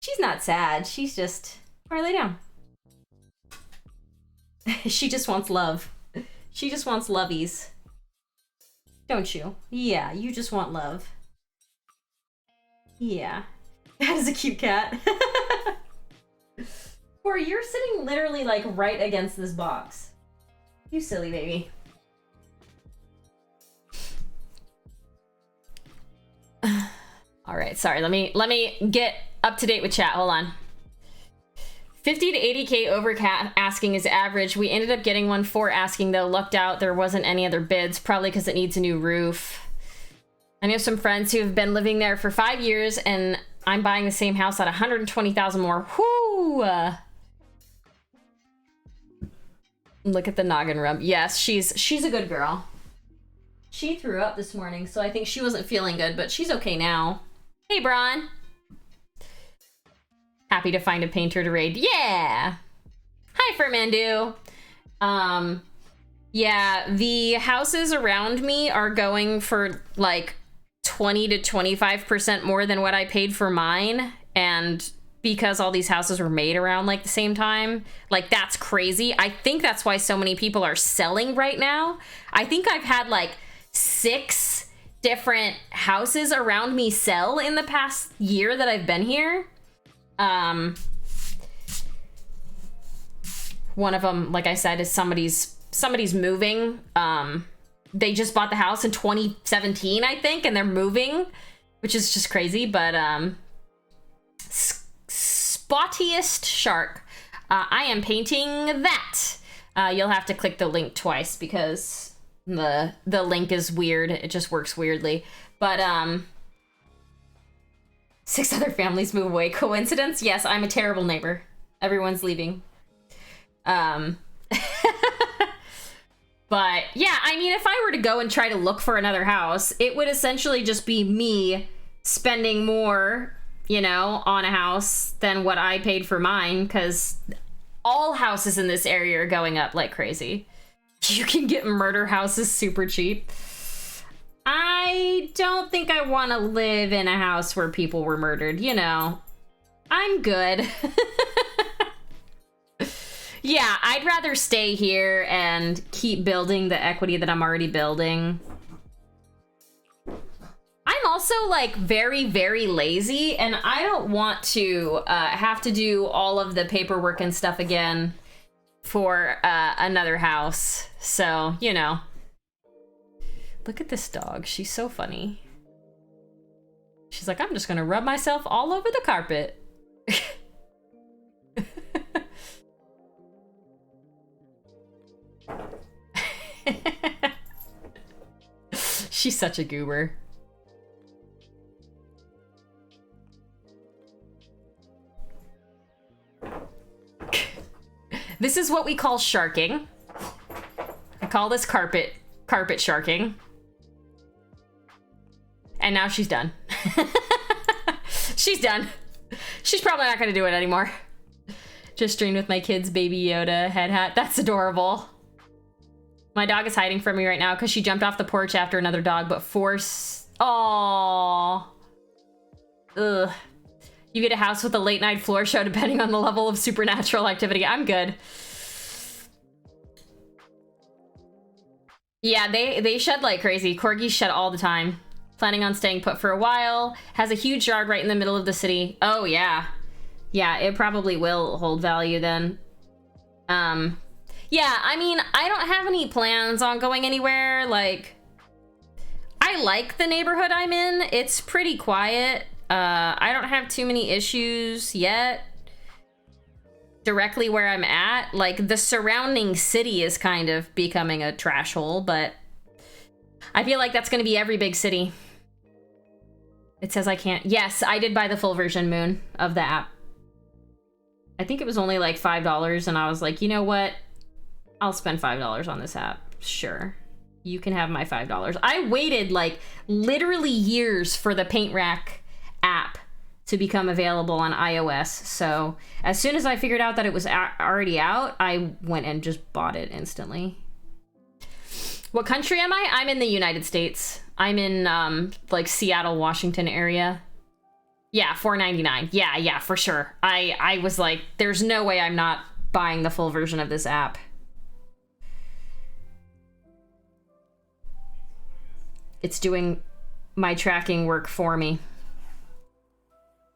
She's not sad. She's just... All right, lay down. She just wants love. She just wants lovies. Don't you? Yeah, you just want love. Yeah. That is a cute cat. Or you're sitting literally like right against this box. You silly baby. All right, sorry. Let me get up to date with chat. Hold on. 50 to 80K over asking is average. We ended up getting one for asking though. Lucked out. There wasn't any other bids, probably because it needs a new roof. I know some friends who have been living there for 5 years, and I'm buying the same house at 120,000 more. Whoo! Look at the noggin rub. Yes, she's a good girl. She threw up this morning, so I think she wasn't feeling good, but she's okay now. Hey, Braun. Happy to find a painter to raid. Yeah. Hi, Fernando. Yeah, the houses around me are going for like 20 to 25% more than what I paid for mine. And because all these houses were made around like the same time, like that's crazy. I think that's why so many people are selling right now. I think I've had like 6 different houses around me sell in the past year that I've been here. One of them, like I said, is somebody's moving. They just bought the house in 2017, I think, and they're moving, which is just crazy. But Spottiest Shark, I am painting that. You'll have to click the link twice because the link is weird. It just works weirdly. But 6 other families move away. Coincidence? Yes, I'm a terrible neighbor. Everyone's leaving. But yeah, I mean, if I were to go and try to look for another house, it would essentially just be me spending more, you know, on a house than what I paid for mine, because all houses in this area are going up like crazy. You can get murder houses super cheap. I don't think I want to live in a house where people were murdered, you know. I'm good. Yeah, I'd rather stay here and keep building the equity that I'm already building. I'm also like very, very lazy, and I don't want to have to do all of the paperwork and stuff again for another house. So, you know. Look at this dog. She's so funny. She's like, I'm just gonna rub myself all over the carpet. She's such a goober. This is what we call sharking. I call this carpet sharking. And now she's done. She's done. She's probably not gonna do it anymore. Just streamed with my kids' Baby Yoda head hat. That's adorable. My dog is hiding from me right now because she jumped off the porch after another dog, but force... Aww. Ugh. You get a house with a late night floor show depending on the level of supernatural activity. I'm good. Yeah, they shed like crazy. Corgis shed all the time. Planning on staying put for a while. Has a huge yard right in the middle of the city. Oh, yeah. Yeah, it probably will hold value then. Yeah, I mean, I don't have any plans on going anywhere. Like, I like the neighborhood I'm in. It's pretty quiet. I don't have too many issues yet. Directly where I'm at, like, the surrounding city is kind of becoming a trash hole, but I feel like that's going to be every big city. It says I can't. Yes, I did buy the full version, Moon, of the app. I think it was only like $5, and I was like, you know what? I'll spend $5 on this app. Sure. You can have my $5. I waited like literally years for the Paint Rack app to become available on iOS. So as soon as I figured out that it was already out, I went and just bought it instantly. What country am I? I'm in the United States. I'm in like Seattle, Washington area. Yeah, $4.99. Yeah, for sure. I was like, there's no way I'm not buying the full version of this app. It's doing my tracking work for me.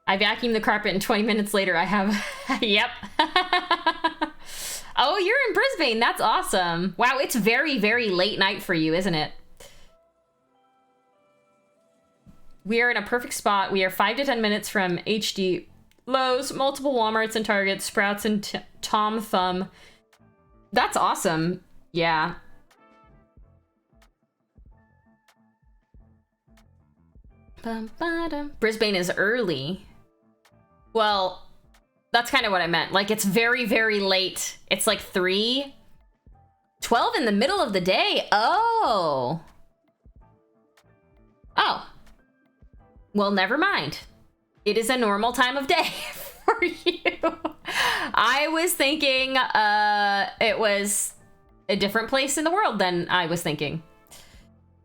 I vacuumed the carpet and 20 minutes later I have... Yep. Oh, you're in Brisbane. That's awesome. Wow, it's very, very late night for you, isn't it? We are in a perfect spot. We are 5 to 10 minutes from HD, Lowe's, multiple Walmarts and Targets, Sprouts and Tom Thumb. That's awesome. Yeah. Brisbane is early. Well, that's kind of what I meant. Like, it's very, very late. It's like 3. 12 in the middle of the day. Oh. Oh. Well, never mind. It is a normal time of day for you. I was thinking it was a different place in the world than I was thinking.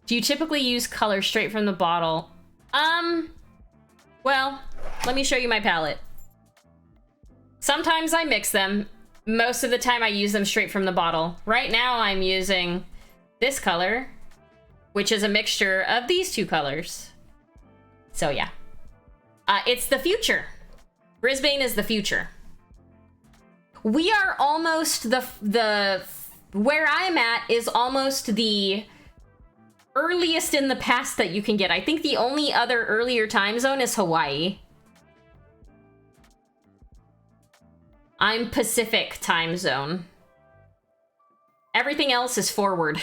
Do you typically use color straight from the bottle? Well, let me show you my palette. Sometimes I mix them. Most of the time I use them straight from the bottle. Right now I'm using this color, which is a mixture of these two colors. So yeah. It's the future. Brisbane is the future. We are almost where I'm at is almost the earliest in the past that you can get. I think the only other earlier time zone is Hawaii. I'm Pacific time zone. Everything else is forward.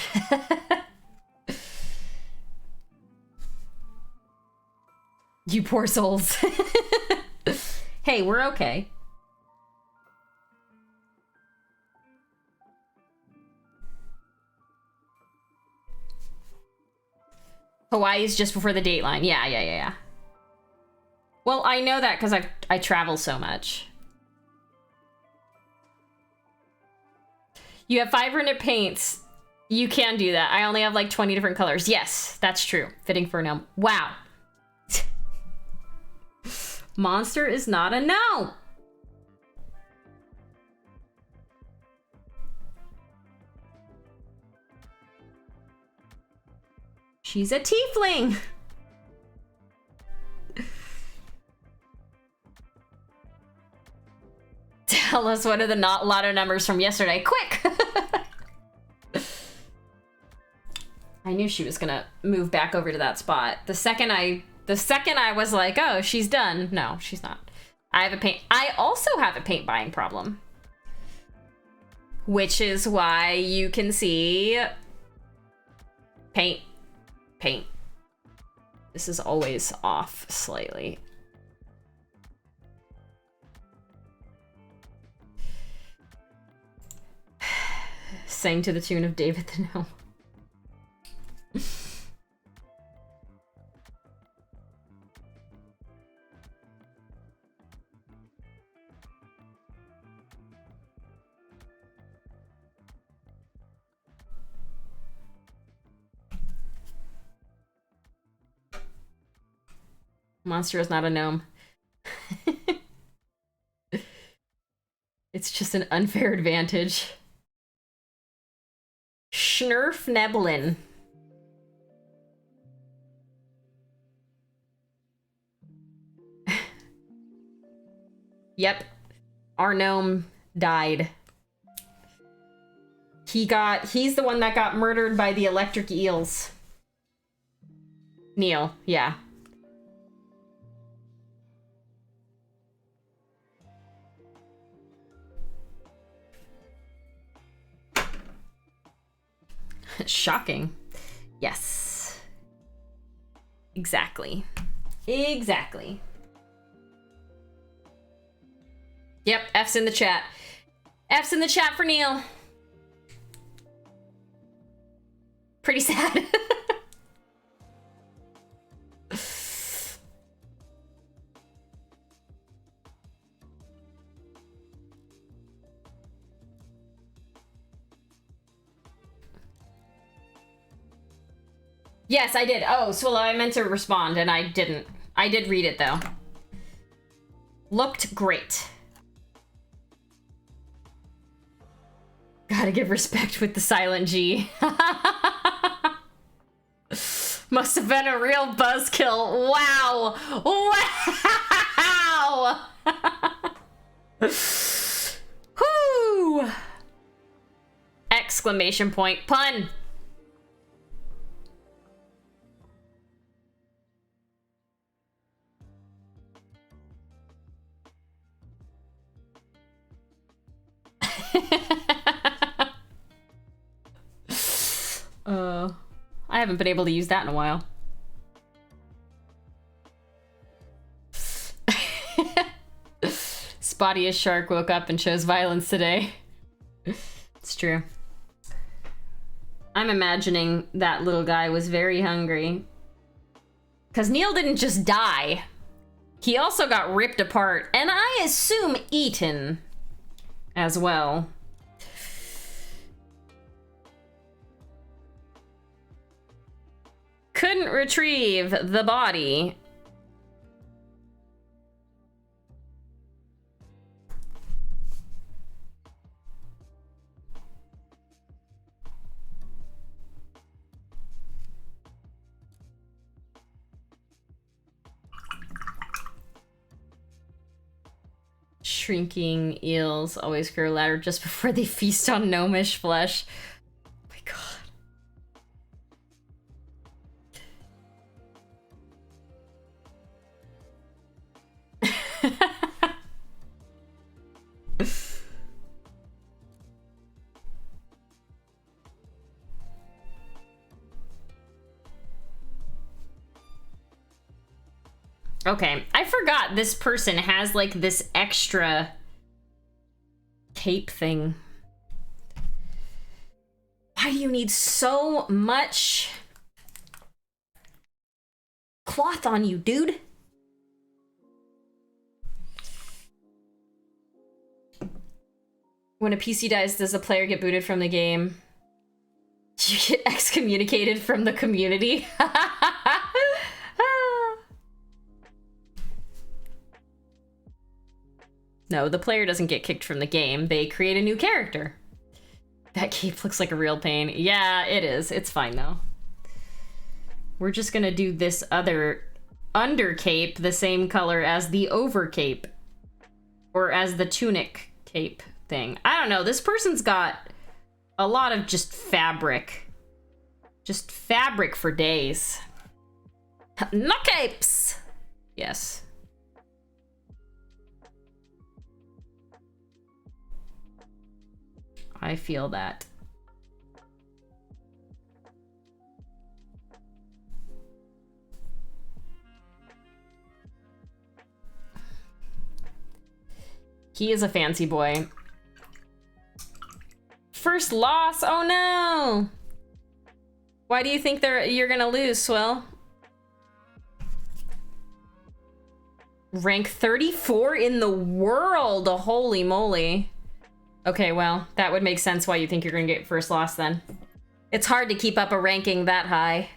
You poor souls. Hey, we're okay. Hawaii's just before the dateline. Yeah. Well, I know that because I travel so much. You have 500 paints. You can do that. I only have like 20 different colors. Yes, that's true. Fitting for a gnome. Wow. Monster is not a gnome. She's a tiefling. Tell us what are the lotto numbers from yesterday. Quick! I knew she was gonna move back over to that spot. The second I was like, oh, she's done. No, she's not. I also have a paint buying problem. Which is why you can see paint. This is always off slightly. Sang to the tune of David the Gnome. Monster is not a gnome. It's just an unfair advantage. Schnurf Neblin. Yep. Our gnome died. He's the one that got murdered by the electric eels. Neil, yeah. Shocking. Yes. Exactly. Exactly. Yep, F's in the chat. F's in the chat for Neil. Pretty sad. Yes, I did. Oh, Swallow, I meant to respond and I didn't. I did read it though. Looked great. Gotta give respect with the silent G. Must have been a real buzzkill. Wow. Wow. Whoo. Exclamation point. Pun. I haven't been able to use that in a while. Spottiest shark woke up and chose violence today. It's true. I'm imagining that little guy was very hungry. Because Neil didn't just die. He also got ripped apart, and I assume eaten as well. Couldn't retrieve the body. Shrinking eels always grow louder just before they feast on gnomish flesh. Oh my god. Okay, I forgot this person has like this extra cape thing. Why do you need so much cloth on you, dude? When a PC dies, does a player get booted from the game? You get excommunicated from the community? No, the player doesn't get kicked from the game. They create a new character. That cape looks like a real pain. Yeah, it is. It's fine, though. We're just gonna do this other under cape the same color as the over cape. Or as the tunic cape thing. I don't know. This person's got a lot of just fabric. Just fabric for days. No capes! Yes. I feel that. He is a fancy boy. First loss? Oh no! Why do you think you're gonna lose, Swill? Rank 34 in the world! Holy moly. Okay, well, that would make sense why you think you're gonna get first loss then. It's hard to keep up a ranking that high.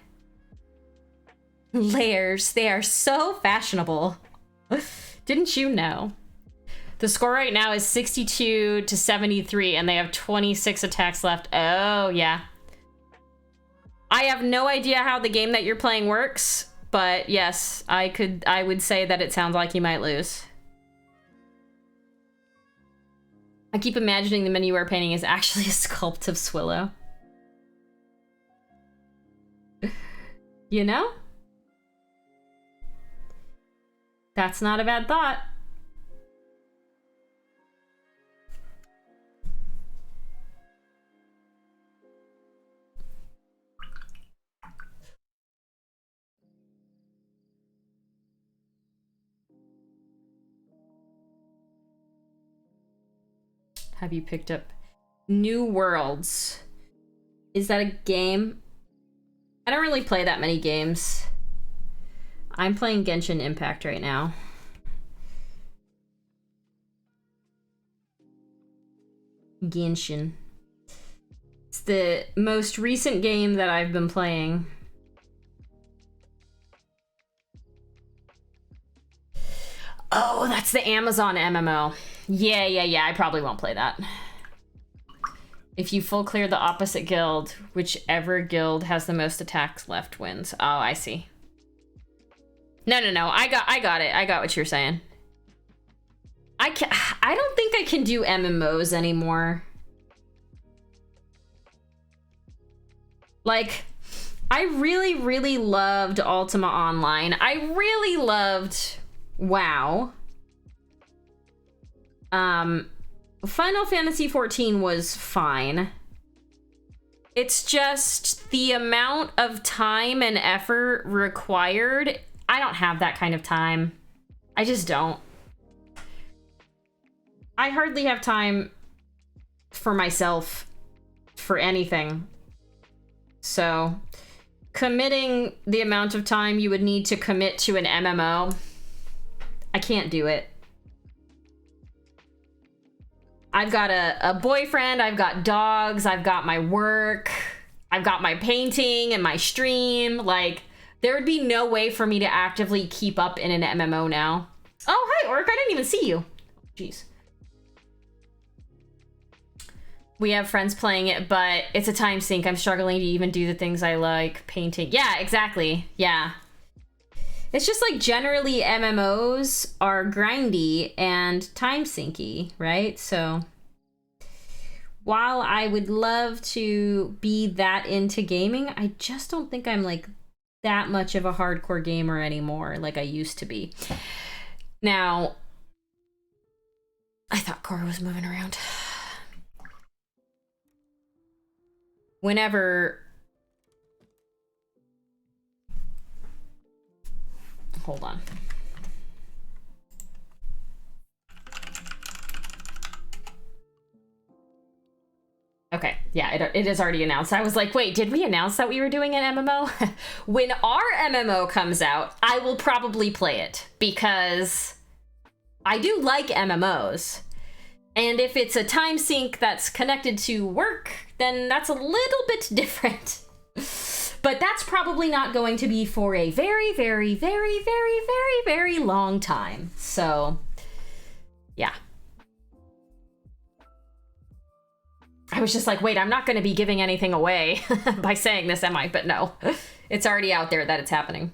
Layers, they are so fashionable. Didn't you know? The score right now is 62 to 73 and they have 26 attacks left. Oh, yeah. I have no idea how the game that you're playing works, but yes, I would say that it sounds like you might lose. I keep imagining the menu you are painting is actually a sculpt of Swillow. You know? That's not a bad thought. Have you picked up New Worlds? Is that a game? I don't really play that many games. I'm playing Genshin Impact right now. Genshin. It's the most recent game that I've been playing. Oh, that's the Amazon MMO. Yeah, I probably won't play that. If you full clear the opposite guild, whichever guild has the most attacks left wins. Oh, I see. No. I got it. I got what you're saying. I don't think I can do MMOs anymore. Like, I really loved Ultima Online. I really loved WoW. Final Fantasy XIV was fine. It's just the amount of time and effort required. I don't have that kind of time. I just don't. I hardly have time for myself for anything. So, committing the amount of time you would need to commit to an MMO, I can't do it. I've got a boyfriend, I've got dogs, I've got my work, I've got my painting and my stream. Like, there would be no way for me to actively keep up in an MMO now. Oh, hi, Orc, I didn't even see you. Jeez. We have friends playing it, but it's a time sink. I'm struggling to even do the things I like. Painting. Yeah, exactly. Yeah. It's just like generally MMOs are grindy and time sinky, right? So while I would love to be that into gaming, I just don't think I'm like that much of a hardcore gamer anymore like I used to be. Now, I thought Cora was moving around. Whenever... Hold on. Okay, yeah, it is already announced. I was like, wait, did we announce that we were doing an MMO? When our MMO comes out, I will probably play it because I do like MMOs. And if it's a time sink that's connected to work, then that's a little bit different. But that's probably not going to be for a very, very, very, very, very, very long time. So, yeah. I was just like, wait, I'm not going to be giving anything away by saying this, am I? But no, it's already out there that it's happening.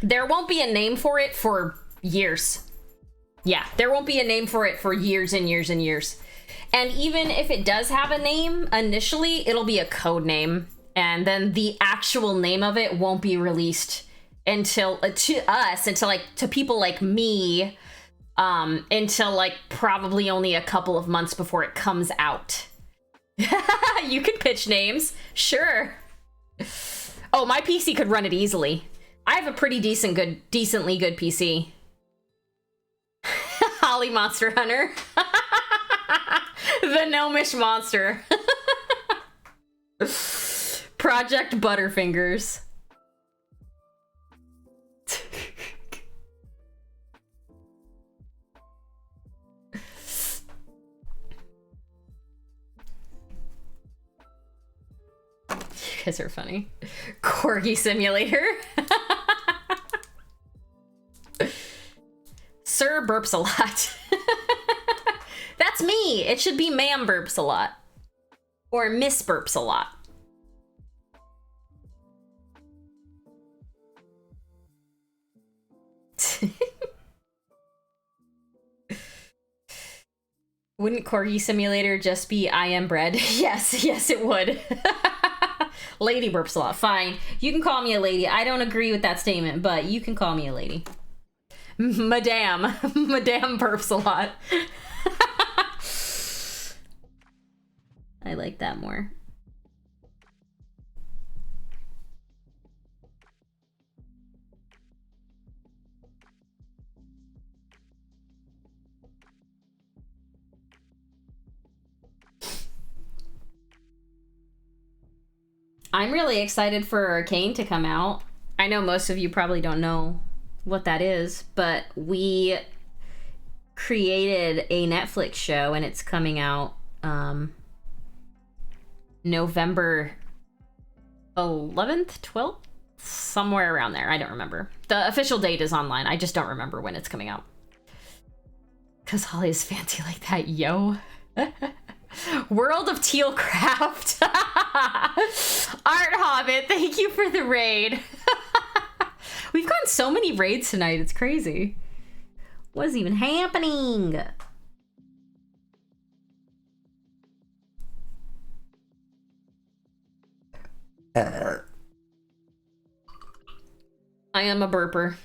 There won't be a name for it for years. Yeah, there won't be a name for it for years and years and years. And even if it does have a name, initially, it'll be a code name. And then the actual name of it won't be released until, to us, until like, to people like me, until like probably only a couple of months before it comes out. You can pitch names, sure. Oh, my PC could run it easily. I have a pretty decently good PC. Holly Monster Hunter. The Gnomish Monster. Project Butterfingers. You guys are funny. Corgi Simulator. Sir burps a lot. That's me. It should be ma'am burps a lot. Or miss burps a lot. Wouldn't Corgi Simulator just be I am bread? Yes, it would. Lady burps a lot. Fine. You can call me a lady. I don't agree with that statement, but you can call me a lady. Madame. Madame burps a lot. I like that more. I'm really excited for Kane to come out. I know most of you probably don't know what that is, but we created a Netflix show and it's coming out November 11th, 12th? Somewhere around there. I don't remember. The official date is online. I just don't remember when it's coming out. Because Holly is fancy like that, yo. World of Tealcraft. Art Hobbit, thank you for the raid. We've gotten so many raids tonight, it's crazy. What's even happening? I am a burper.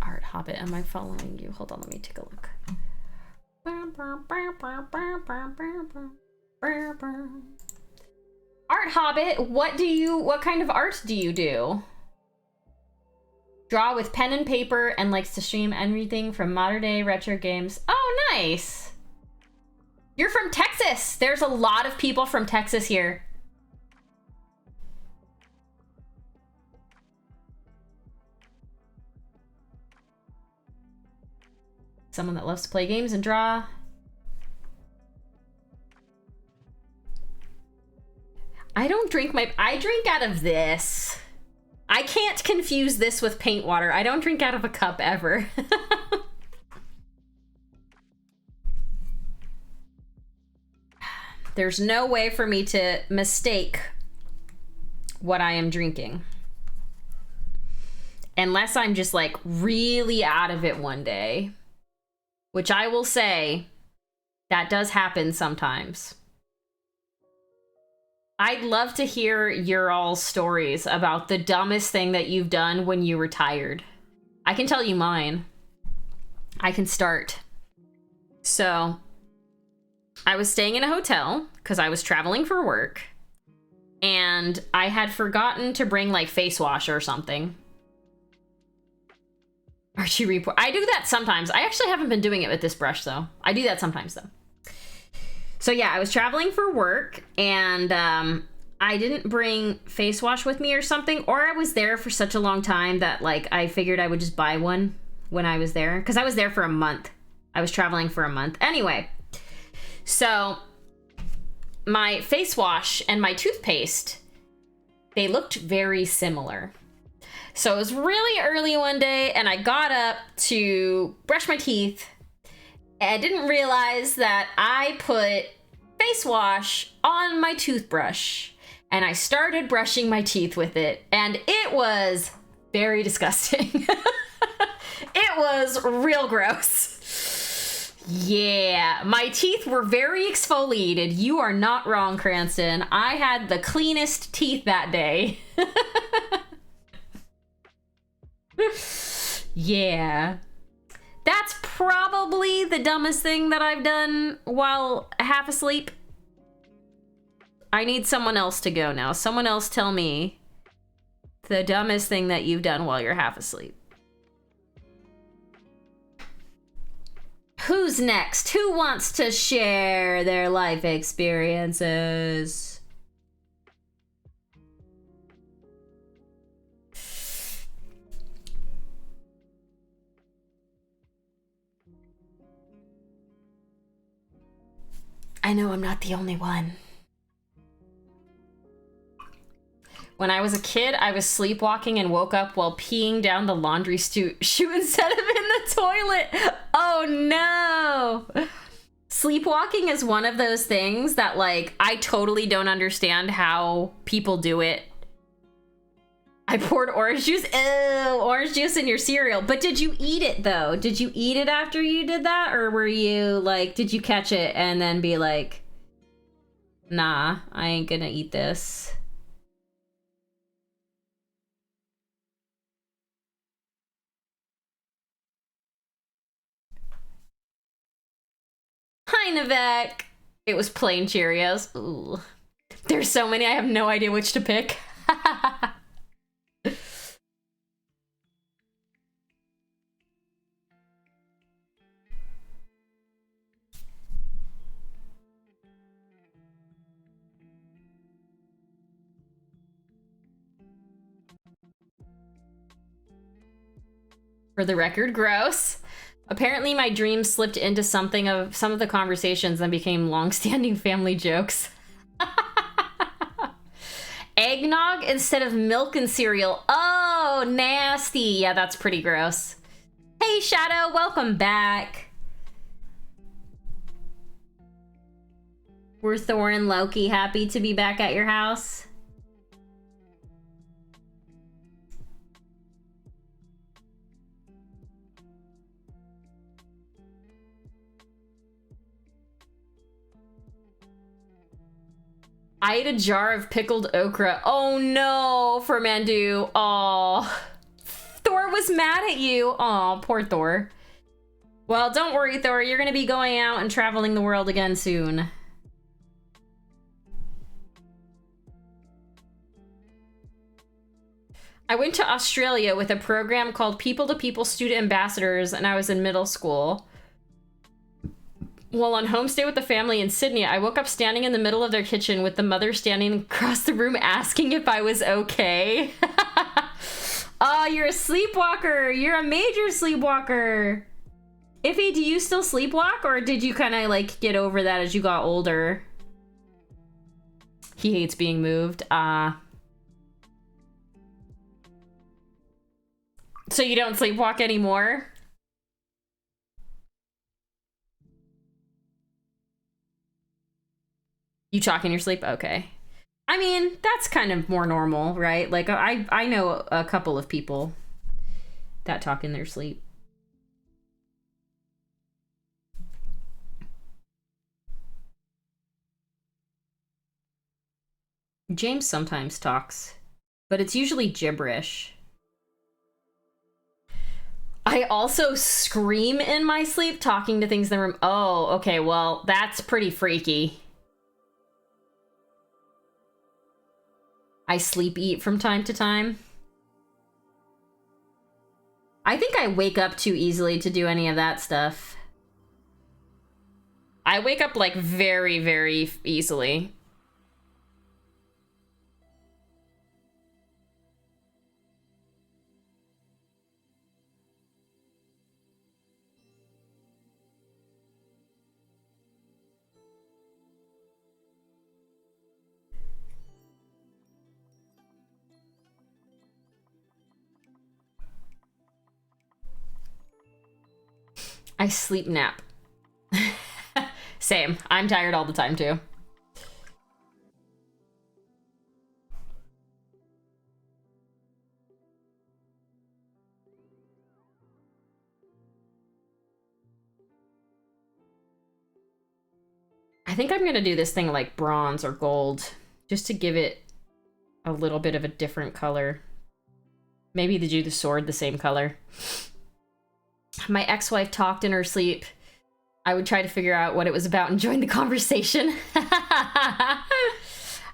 Art Hobbit, am I following you? Hold on, let me take a look. Art Hobbit, what kind of art do you do? Draw with pen and paper and likes to stream everything from modern day retro games. Oh, nice. You're from Texas. There's a lot of people from Texas here. Someone that loves to play games and draw. I drink out of this. I can't confuse this with paint water. I don't drink out of a cup ever. There's no way for me to mistake what I am drinking. Unless I'm just like really out of it one day. Which I will say, that does happen sometimes. I'd love to hear your all stories about the dumbest thing that you've done when you were tired. I can tell you mine. I can start. So, I was staying in a hotel because I was traveling for work. And I had forgotten to bring like face wash or something. Archie report. I do that sometimes. I actually haven't been doing it with this brush though. I do that sometimes though. So yeah, I was traveling for work and I didn't bring face wash with me or something, or I was there for such a long time that like I figured I would just buy one when I was there because I was there for a month. I was traveling for a month. Anyway, so my face wash and my toothpaste, they looked very similar. So it was really early one day and I got up to brush my teeth and I didn't realize that I put face wash on my toothbrush and I started brushing my teeth with it and it was very disgusting. It was real gross. Yeah, my teeth were very exfoliated. You are not wrong, Cranston. I had the cleanest teeth that day. Yeah. That's probably the dumbest thing that I've done while half asleep. I need someone else to go now. Someone else tell me the dumbest thing that you've done while you're half asleep. Who's next? Who wants to share their life experiences? I know I'm not the only one. When I was a kid, I was sleepwalking and woke up while peeing down the laundry chute instead of in the toilet. Oh no! Sleepwalking is one of those things that, like, I totally don't understand how people do it. I poured orange juice. Ew, orange juice in your cereal. But did you eat it, though? Did you eat it after you did that? Or were you, like, did you catch it and then be like, nah, I ain't gonna eat this? Hi, Navek. It was plain Cheerios. Ooh. There's so many, I have no idea which to pick. For the record, gross. Apparently my dreams slipped into some of the conversations and became long-standing family jokes. Eggnog instead of milk and cereal. Oh, nasty. Yeah, that's pretty gross. Hey, Shadow, welcome back. Were Thor and Loki happy to be back at your house? I ate a jar of pickled okra. Oh no, Fermandu. Oh, Thor was mad at you. Oh, poor Thor. Well, don't worry, Thor. You're gonna be going out and traveling the world again soon. I went to Australia with a program called People to People Student Ambassadors, and I was in middle school. While on homestay with the family in Sydney, I woke up standing in the middle of their kitchen with the mother standing across the room asking if I was okay. Oh, you're a sleepwalker. You're a major sleepwalker. Iffy, do you still sleepwalk, or did you kind of like get over that as you got older? He hates being moved. So you don't sleepwalk anymore? You talk in your sleep? Okay. I mean, that's kind of more normal, right? Like, I know a couple of people that talk in their sleep. James sometimes talks, but it's usually gibberish. I also scream in my sleep, talking to things in the room. Oh, okay, well, that's pretty freaky. I sleep eat from time to time. I think I wake up too easily to do any of that stuff. I wake up like very, very easily. I sleep nap. Same. I'm tired all the time too. I think I'm gonna do this thing like bronze or gold, just to give it a little bit of a different color. Maybe to do the sword the same color. My ex-wife talked in her sleep. I would try to figure out what it was about and join the conversation. I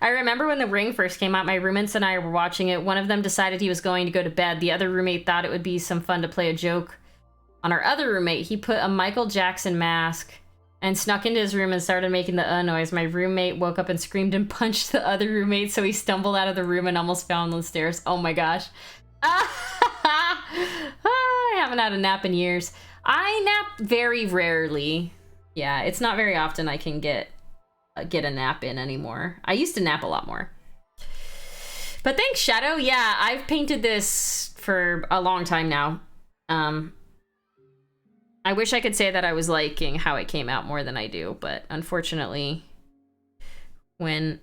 remember when The Ring first came out, my roommates and I were watching it. One of them decided he was going to go to bed. The other roommate thought it would be some fun to play a joke on our other roommate. He put a Michael Jackson mask and snuck into his room and started making the noise. My roommate woke up and screamed and punched the other roommate, so he stumbled out of the room and almost fell on the stairs. Oh my gosh. I haven't had a nap in years. I nap very rarely. Yeah, it's not very often I can get a nap in anymore. I used to nap a lot more. But thanks, Shadow. Yeah, I've painted this for a long time now. I wish I could say that I was liking how it came out more than I do, but unfortunately, when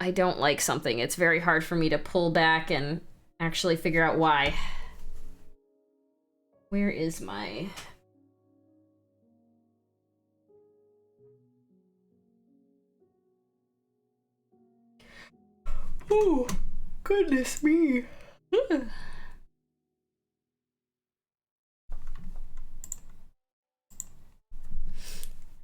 I don't like something, it's very hard for me to pull back and actually figure out why. Where is my... Oh, goodness me.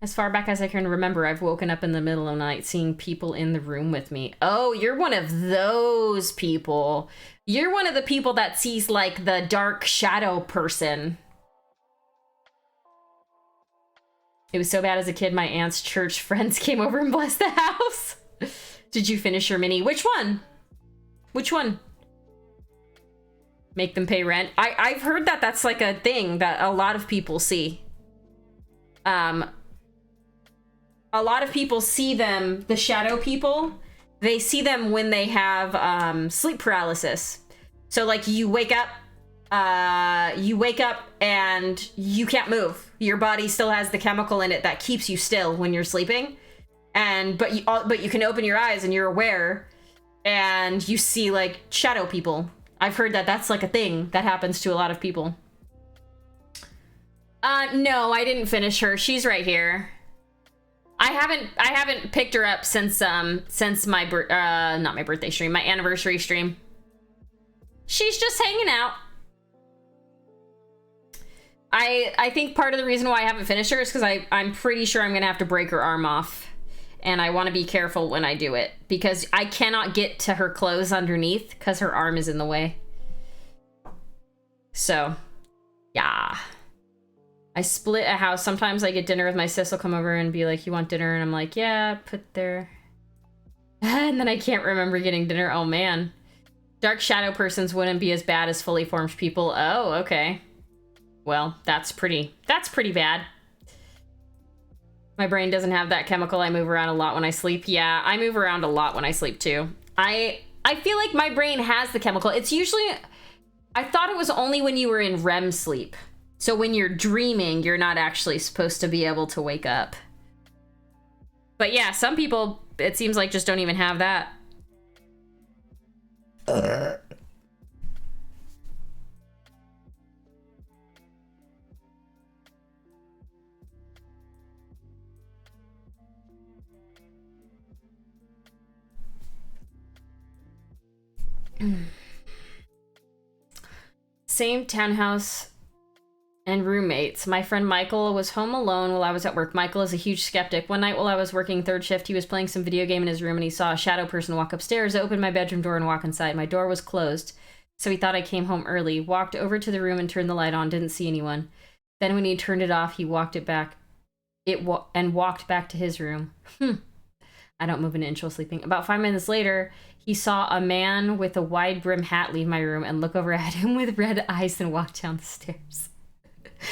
As far back as I can remember, I've woken up in the middle of the night seeing people in the room with me. Oh, you're one of those people. You're one of the people that sees, like, the dark shadow person. It was so bad as a kid, my aunt's church friends came over and blessed the house. Did you finish your mini? Which one? Which one? Make them pay rent? I've heard that that's, like, a thing that a lot of people see. A lot of people see them, the shadow people, they see them when they have sleep paralysis. So like you wake up and you can't move. Your body still has the chemical in it that keeps you still when you're sleeping. But you can open your eyes and you're aware and you see like shadow people. I've heard that that's like a thing that happens to a lot of people. No, I didn't finish her. She's right here. I haven't picked her up since my not my birthday stream, my anniversary stream. She's just hanging out. I think part of the reason why I haven't finished her is because I'm pretty sure I'm gonna have to break her arm off, and I want to be careful when I do it because I cannot get to her clothes underneath because her arm is in the way. So, yeah. I split a house. Sometimes I get dinner with my sis will come over and be like, you want dinner? And I'm like, yeah, put there. And then I can't remember getting dinner. Oh, man. Dark shadow persons wouldn't be as bad as fully formed people. Oh, okay. Well, that's pretty bad. My brain doesn't have that chemical. I move around a lot when I sleep. Yeah, I move around a lot when I sleep, too. I feel like my brain has the chemical. It's usually... I thought it was only when you were in REM sleep. So when you're dreaming, you're not actually supposed to be able to wake up. But yeah, some people, it seems like, just don't even have that. Same townhouse and roommates. My friend Michael was home alone while I was at work. Michael is a huge skeptic. One night while I was working third shift, he was playing some video game in his room and he saw a shadow person walk upstairs, open my bedroom door and walk inside. My door was closed, so he thought I came home early. Walked over to the room and turned the light on. Didn't see anyone. Then when he turned it off, he walked it back. And walked back to his room. I don't move an inch while sleeping. About 5 minutes later, he saw a man with a wide brim hat leave my room and look over at him with red eyes and walk down the stairs.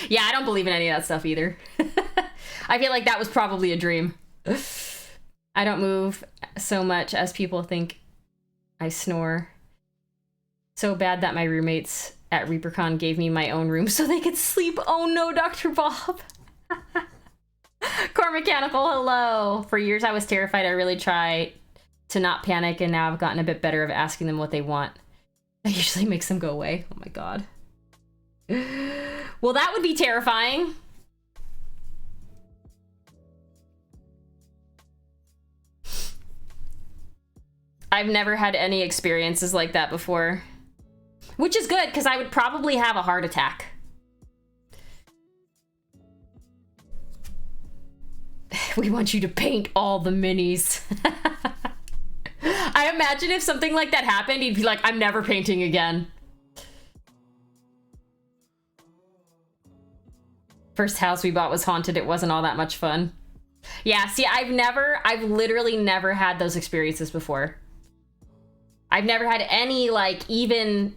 Yeah, I don't believe in any of that stuff either. I feel like that was probably a dream. I don't move so much as people think I snore. So bad that my roommates at ReaperCon gave me my own room so they could sleep. Oh no, Dr. Bob. Core Mechanical, hello. For years I was terrified. I really try to not panic, and now I've gotten a bit better of asking them what they want. That usually makes them go away. Oh my god. Well, that would be terrifying. I've never had any experiences like that before. Which is good, because I would probably have a heart attack. We want you to paint all the minis. I imagine if something like that happened, he'd be like, I'm never painting again. First house we bought was haunted. It wasn't all that much fun. Yeah, see, I've literally never had those experiences before. I've never had any, like, even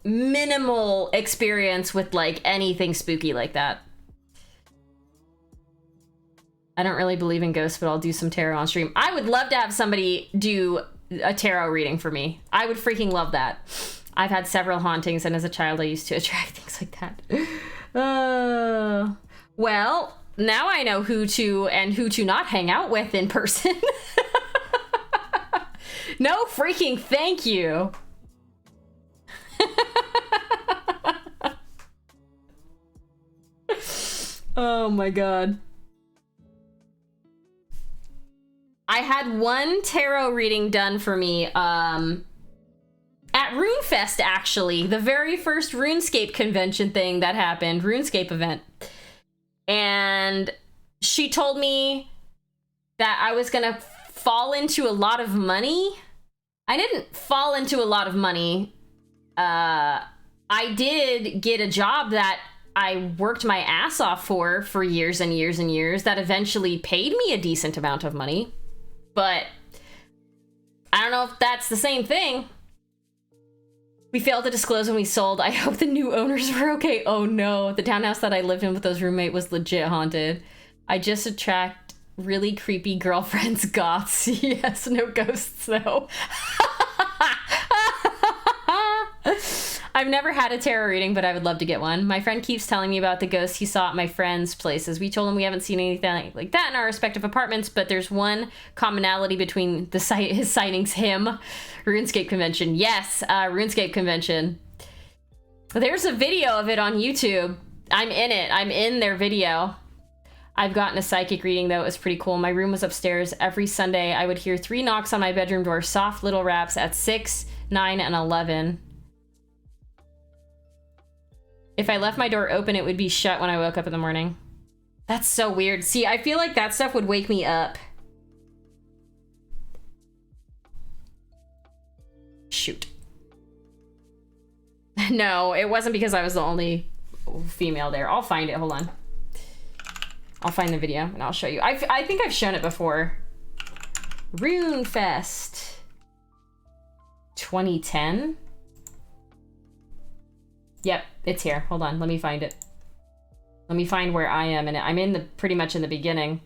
minimal experience with, like, anything spooky like that. I don't really believe in ghosts, but I'll do some tarot on stream. I would love to have somebody do a tarot reading for me. I would freaking love that. I've had several hauntings, and as a child, I used to attract things like that. Well, now I know who to and who to not hang out with in person. No freaking thank you. Oh my god. I had one tarot reading done for me at RuneFest, actually. The very first RuneScape convention thing that happened, RuneScape event. And she told me that I was gonna fall into a lot of money. I didn't fall into a lot of money. I did get a job that I worked my ass off for years and years and years that eventually paid me a decent amount of money. But I don't know if that's the same thing. We failed to disclose when we sold. I hope the new owners were okay. Oh no, the townhouse that I lived in with those roommate was legit haunted. I just attract really creepy girlfriends, goths. Yes, no ghosts though. I've never had a tarot reading, but I would love to get one. My friend keeps telling me about the ghosts he saw at my friends' places. We told him we haven't seen anything like that in our respective apartments, but there's one commonality between his sightings, RuneScape convention. Yes, RuneScape convention. There's a video of it on YouTube. I'm in it. I'm in their video. I've gotten a psychic reading, though. It was pretty cool. My room was upstairs. Every Sunday, I would hear 3 knocks on my bedroom door, soft little raps at 6, 9, and 11. If I left my door open, it would be shut when I woke up in the morning. That's so weird. See, I feel like that stuff would wake me up. Shoot. No, it wasn't because I was the only female there. I'll find it. Hold on. I'll find the video and I'll show you. I think I've shown it before. RuneFest 2010. Yep, it's here. Hold on, let me find it. Let me find where I am in it. I'm in the pretty much in the beginning.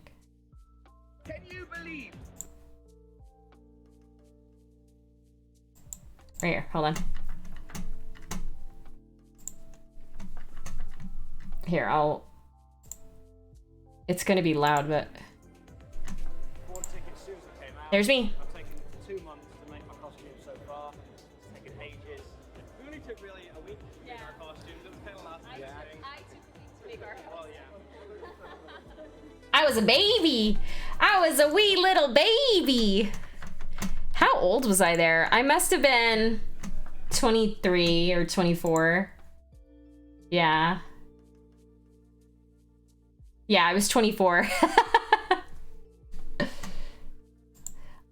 Can you believe? Right here, hold on. Here, it's gonna be loud, but there's me. I've taken 2 months to make my costume so far. It's taken ages. We only took really a week to make our costume. It was kind of last minute thing. I took a week to make our Well, yeah. I was a baby. I was a wee little baby. How old was I there? I must have been 23 or 24. Yeah. Yeah, I was 24.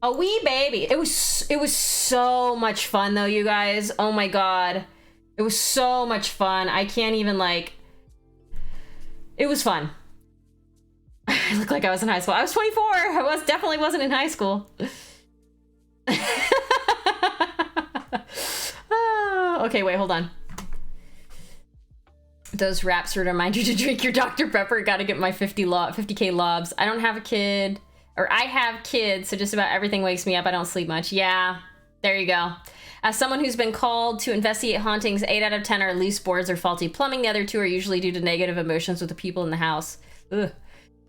A wee baby. It was so much fun though, you guys. Oh my god. It was so much fun. I can't even like... It was fun. I look like I was in high school. I was 24. I definitely wasn't in high school. Oh, okay, wait, hold on. Those raps would remind you to drink your Dr. Pepper. Gotta get my 50K lobs. I don't have a kid, or I have kids, so just about everything wakes me up. I don't sleep much. Yeah, there you go. As someone who's been called to investigate hauntings, 8 out of 10 are loose boards or faulty plumbing. The other 2 are usually due to negative emotions with the people in the house. Ugh.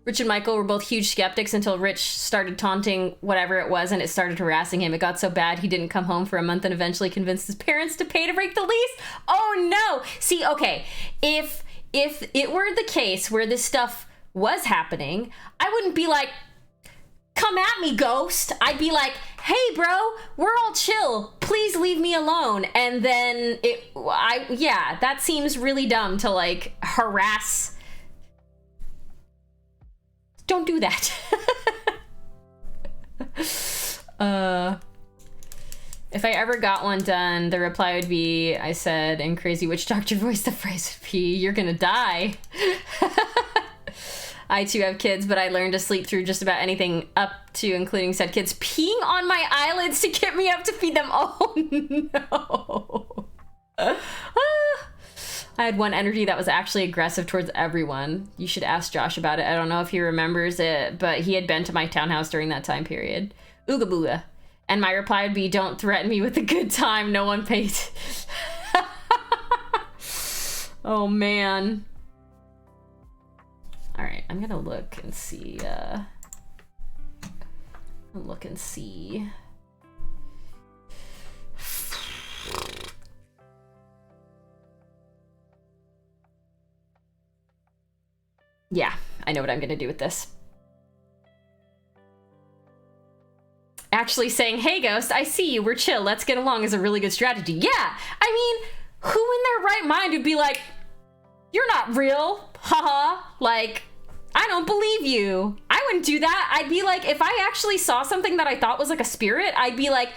Rich and Michael were both huge skeptics until Rich started taunting whatever it was and it started harassing him. It got so bad he didn't come home for a month and eventually convinced his parents to pay to break the lease. Oh no! See, okay, if it were the case where this stuff was happening, I wouldn't be like, come at me, ghost. I'd be like, hey bro, we're all chill. Please leave me alone. And then yeah, that seems really dumb to like harass. Don't do that. If I ever got one done, the reply would be, I said in crazy witch doctor voice, the phrase would be, you're gonna die. I too have kids, but I learned to sleep through just about anything up to including said kids peeing on my eyelids to get me up to feed them. Oh no. I had one energy that was actually aggressive towards everyone. You should ask Josh about it. I don't know if he remembers it, but he had been to my townhouse during that time period. Ooga booga. And my reply would be, don't threaten me with a good time. No one paid. Oh, man. All right, I'm gonna look and see. Yeah, I know what I'm gonna do with this. Actually saying, hey Ghost, I see you, we're chill, let's get along is a really good strategy. Yeah, I mean, who in their right mind would be like, you're not real, haha, like, I don't believe you. I wouldn't do that. I'd be like, if I actually saw something that I thought was like a spirit, I'd be like,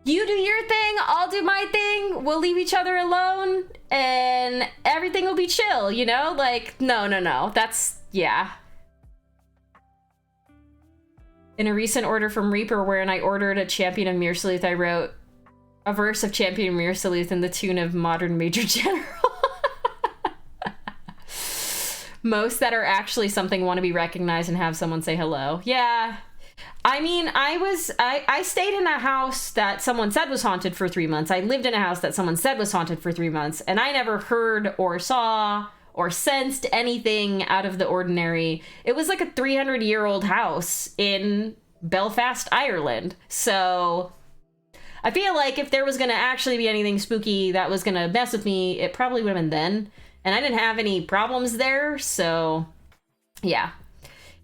you do your thing, I'll do my thing, we'll leave each other alone, and everything will be chill, you know? Like, no, that's, yeah. In a recent order from Reaper, wherein I ordered a Champion of Mir Sleuth, I wrote a verse of Champion of Mir Sleuth in the tune of Modern Major General. Most that are actually something want to be recognized and have someone say hello. Yeah. I mean, I stayed in a house that someone said was haunted for 3 months. I lived in a house that someone said was haunted for 3 months, and I never heard or saw or sensed anything out of the ordinary. It was like a 300-year-old house in Belfast, Ireland. So I feel like if there was going to actually be anything spooky that was going to mess with me, it probably would have been then. And I didn't have any problems there, so yeah.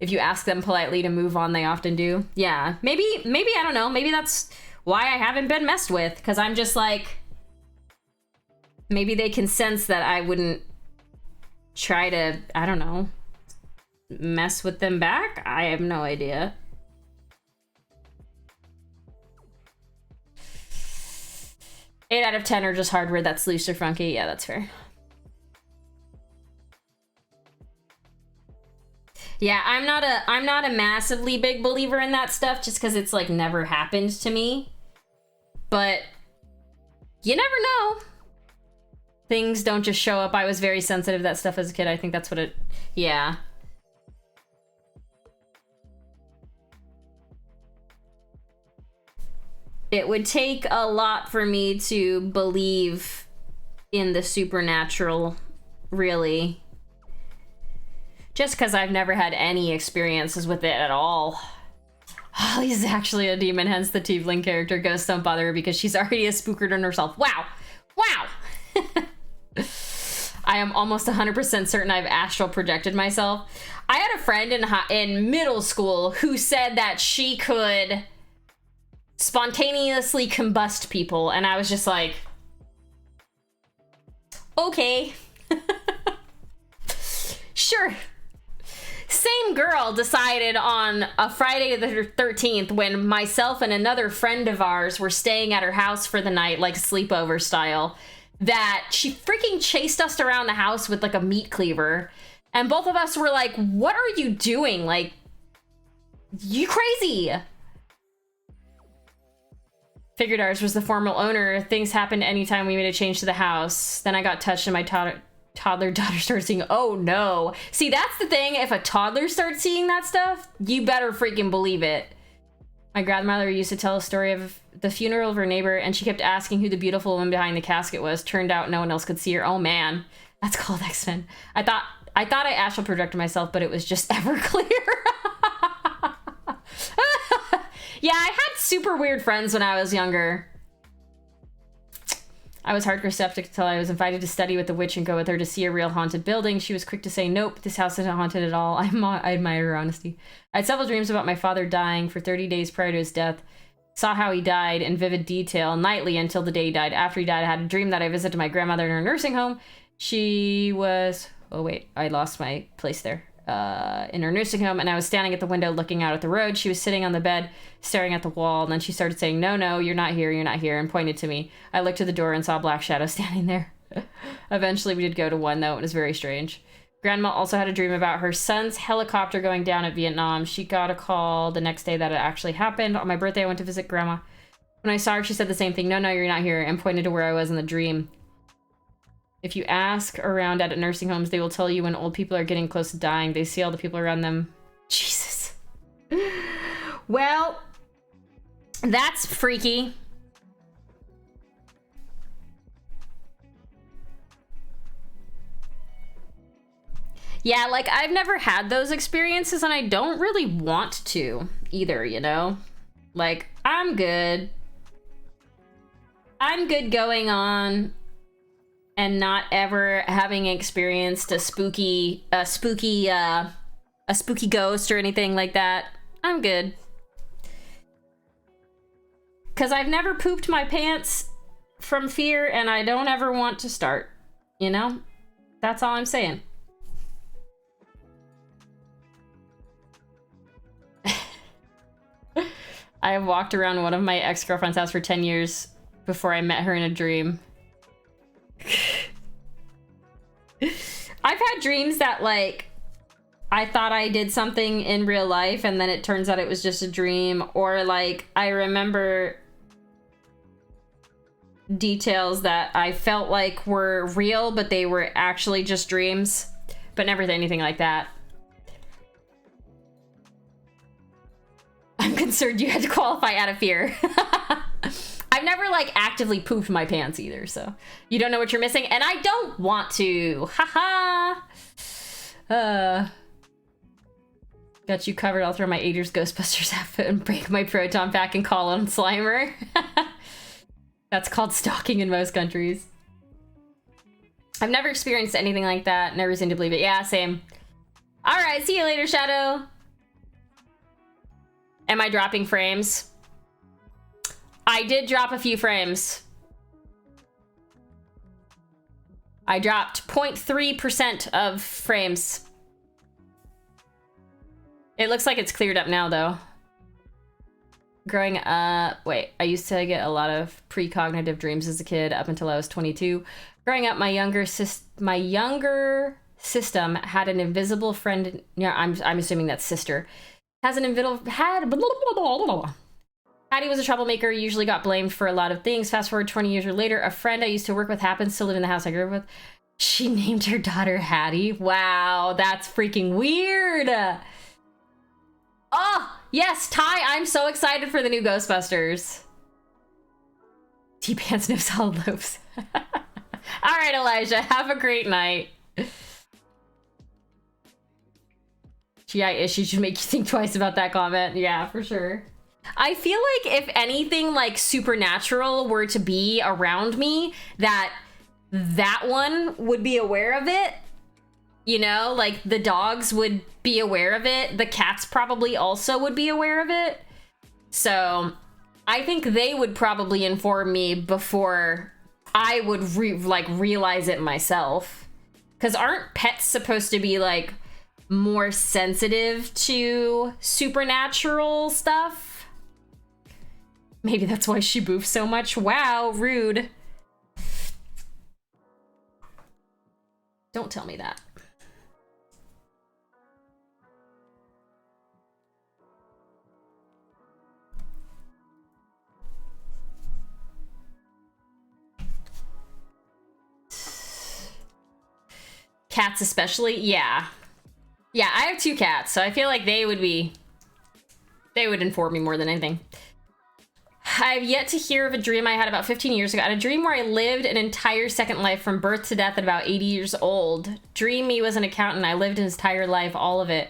If you ask them politely to move on, they often do. Yeah, maybe, I don't know, maybe that's why I haven't been messed with, because I'm just like, maybe they can sense that I wouldn't try to, I don't know, mess with them back? I have no idea. Eight out of 10 are just hardware that's loose or funky. Yeah, that's fair. Yeah, I'm not a massively big believer in that stuff just because it's like never happened to me. But you never know. Things don't just show up. I was very sensitive to that stuff as a kid. I think that's what it, yeah. It would take a lot for me to believe in the supernatural, really. Just because I've never had any experiences with it at all. Oh, he's actually a demon, hence the Tiefling character. Ghosts don't bother her because she's already a spookerd in herself. Wow. Wow. I am almost 100% certain I've astral projected myself. I had a friend in middle school who said that she could spontaneously combust people, and I was just like, okay. Sure. Same girl decided on a Friday the 13th when myself and another friend of ours were staying at her house for the night, like sleepover style, that she freaking chased us around the house with like a meat cleaver. And both of us were like, what are you doing? Like, you crazy. Figured ours was the formal owner. Things happened anytime we made a change to the house. Then I got touched and my toddler daughter started seeing, oh no. See, that's the thing. If a toddler starts seeing that stuff, you better freaking believe it. My grandmother used to tell a story of the funeral of her neighbor, and she kept asking who the beautiful woman behind the casket was. Turned out no one else could see her. Oh man, that's called X-Men. I thought I astral projected myself, but it was just Everclear. Yeah, I had super weird friends when I was younger. I was hardcore skeptic until I was invited to study with the witch and go with her to see a real haunted building. She was quick to say, nope, this house isn't haunted at all. I admire her honesty. I had several dreams about my father dying for 30 days prior to his death. Saw how he died in vivid detail nightly until the day he died. After he died, I had a dream that I visited my grandmother in her nursing home. She was... Oh, wait. I lost my place there. In her nursing home, and I was standing at the window looking out at the road. She was sitting on the bed, staring at the wall, and then she started saying, no, you're not here, and pointed to me. I looked to the door and saw a black shadow standing there. Eventually, we did go to one, though. It was very strange. Grandma also had a dream about her son's helicopter going down at Vietnam. She got a call the next day that it actually happened. On my birthday, I went to visit Grandma. When I saw her, she said the same thing, no, you're not here, and pointed to where I was in the dream. If you ask around at nursing homes, they will tell you when old people are getting close to dying. They see all the people around them. Jesus. Well, that's freaky. Yeah, like, I've never had those experiences, and I don't really want to either, you know? Like, I'm good. I'm good going on. and not ever having experienced a spooky ghost or anything like that, I'm good. Because I've never pooped my pants from fear, and I don't ever want to start, you know? That's all I'm saying. I have walked around one of my ex-girlfriend's house for 10 years before I met her in a dream. I've had dreams that, like, I thought I did something in real life and then it turns out it was just a dream. Or, like, I remember details that I felt like were real, but they were actually just dreams. But never anything like that. I'm concerned you had to qualify out of fear. I've never, like, actively pooped my pants either, so you don't know what you're missing, and I don't want to. Haha. Got you covered. I'll throw my 8ers Ghostbusters outfit and break my proton pack and call him Slimer. That's called stalking in most countries. I've never experienced anything like that. Never seemed to believe it. Yeah, same. All right, see you later, Shadow. Am I dropping frames? I did drop a few frames. I dropped 0.3% of frames. It looks like it's cleared up now, though. Growing up... Wait, I used to get a lot of precognitive dreams as a kid up until I was 22. Growing up, my younger system had an invisible friend... Yeah, I'm assuming that's sister. Has an invisible... Hattie was a troublemaker, usually got blamed for a lot of things. Fast forward 20 years later, a friend I used to work with happens to live in the house I grew up with. She named her daughter Hattie. Wow, that's freaking weird. Oh, yes, Ty, I'm so excited for the new Ghostbusters. T-Pants, no solid loaves. All right, Elijah, have a great night. GI issues should make you think twice about that comment. Yeah, for sure. I feel like if anything like supernatural were to be around me, that one would be aware of it. You know, like the dogs would be aware of it. The cats probably also would be aware of it. So I think they would probably inform me before I would realize it myself. Because aren't pets supposed to be like more sensitive to supernatural stuff? Maybe that's why she boofs so much. Wow, rude. Don't tell me that. Cats especially? Yeah. Yeah, I have 2 cats, so I feel like they would inform me more than anything. I've yet to hear of a dream I had about 15 years ago. I had a dream where I lived an entire second life from birth to death at about 80 years old. Dream me was an accountant. I lived his entire life, all of it.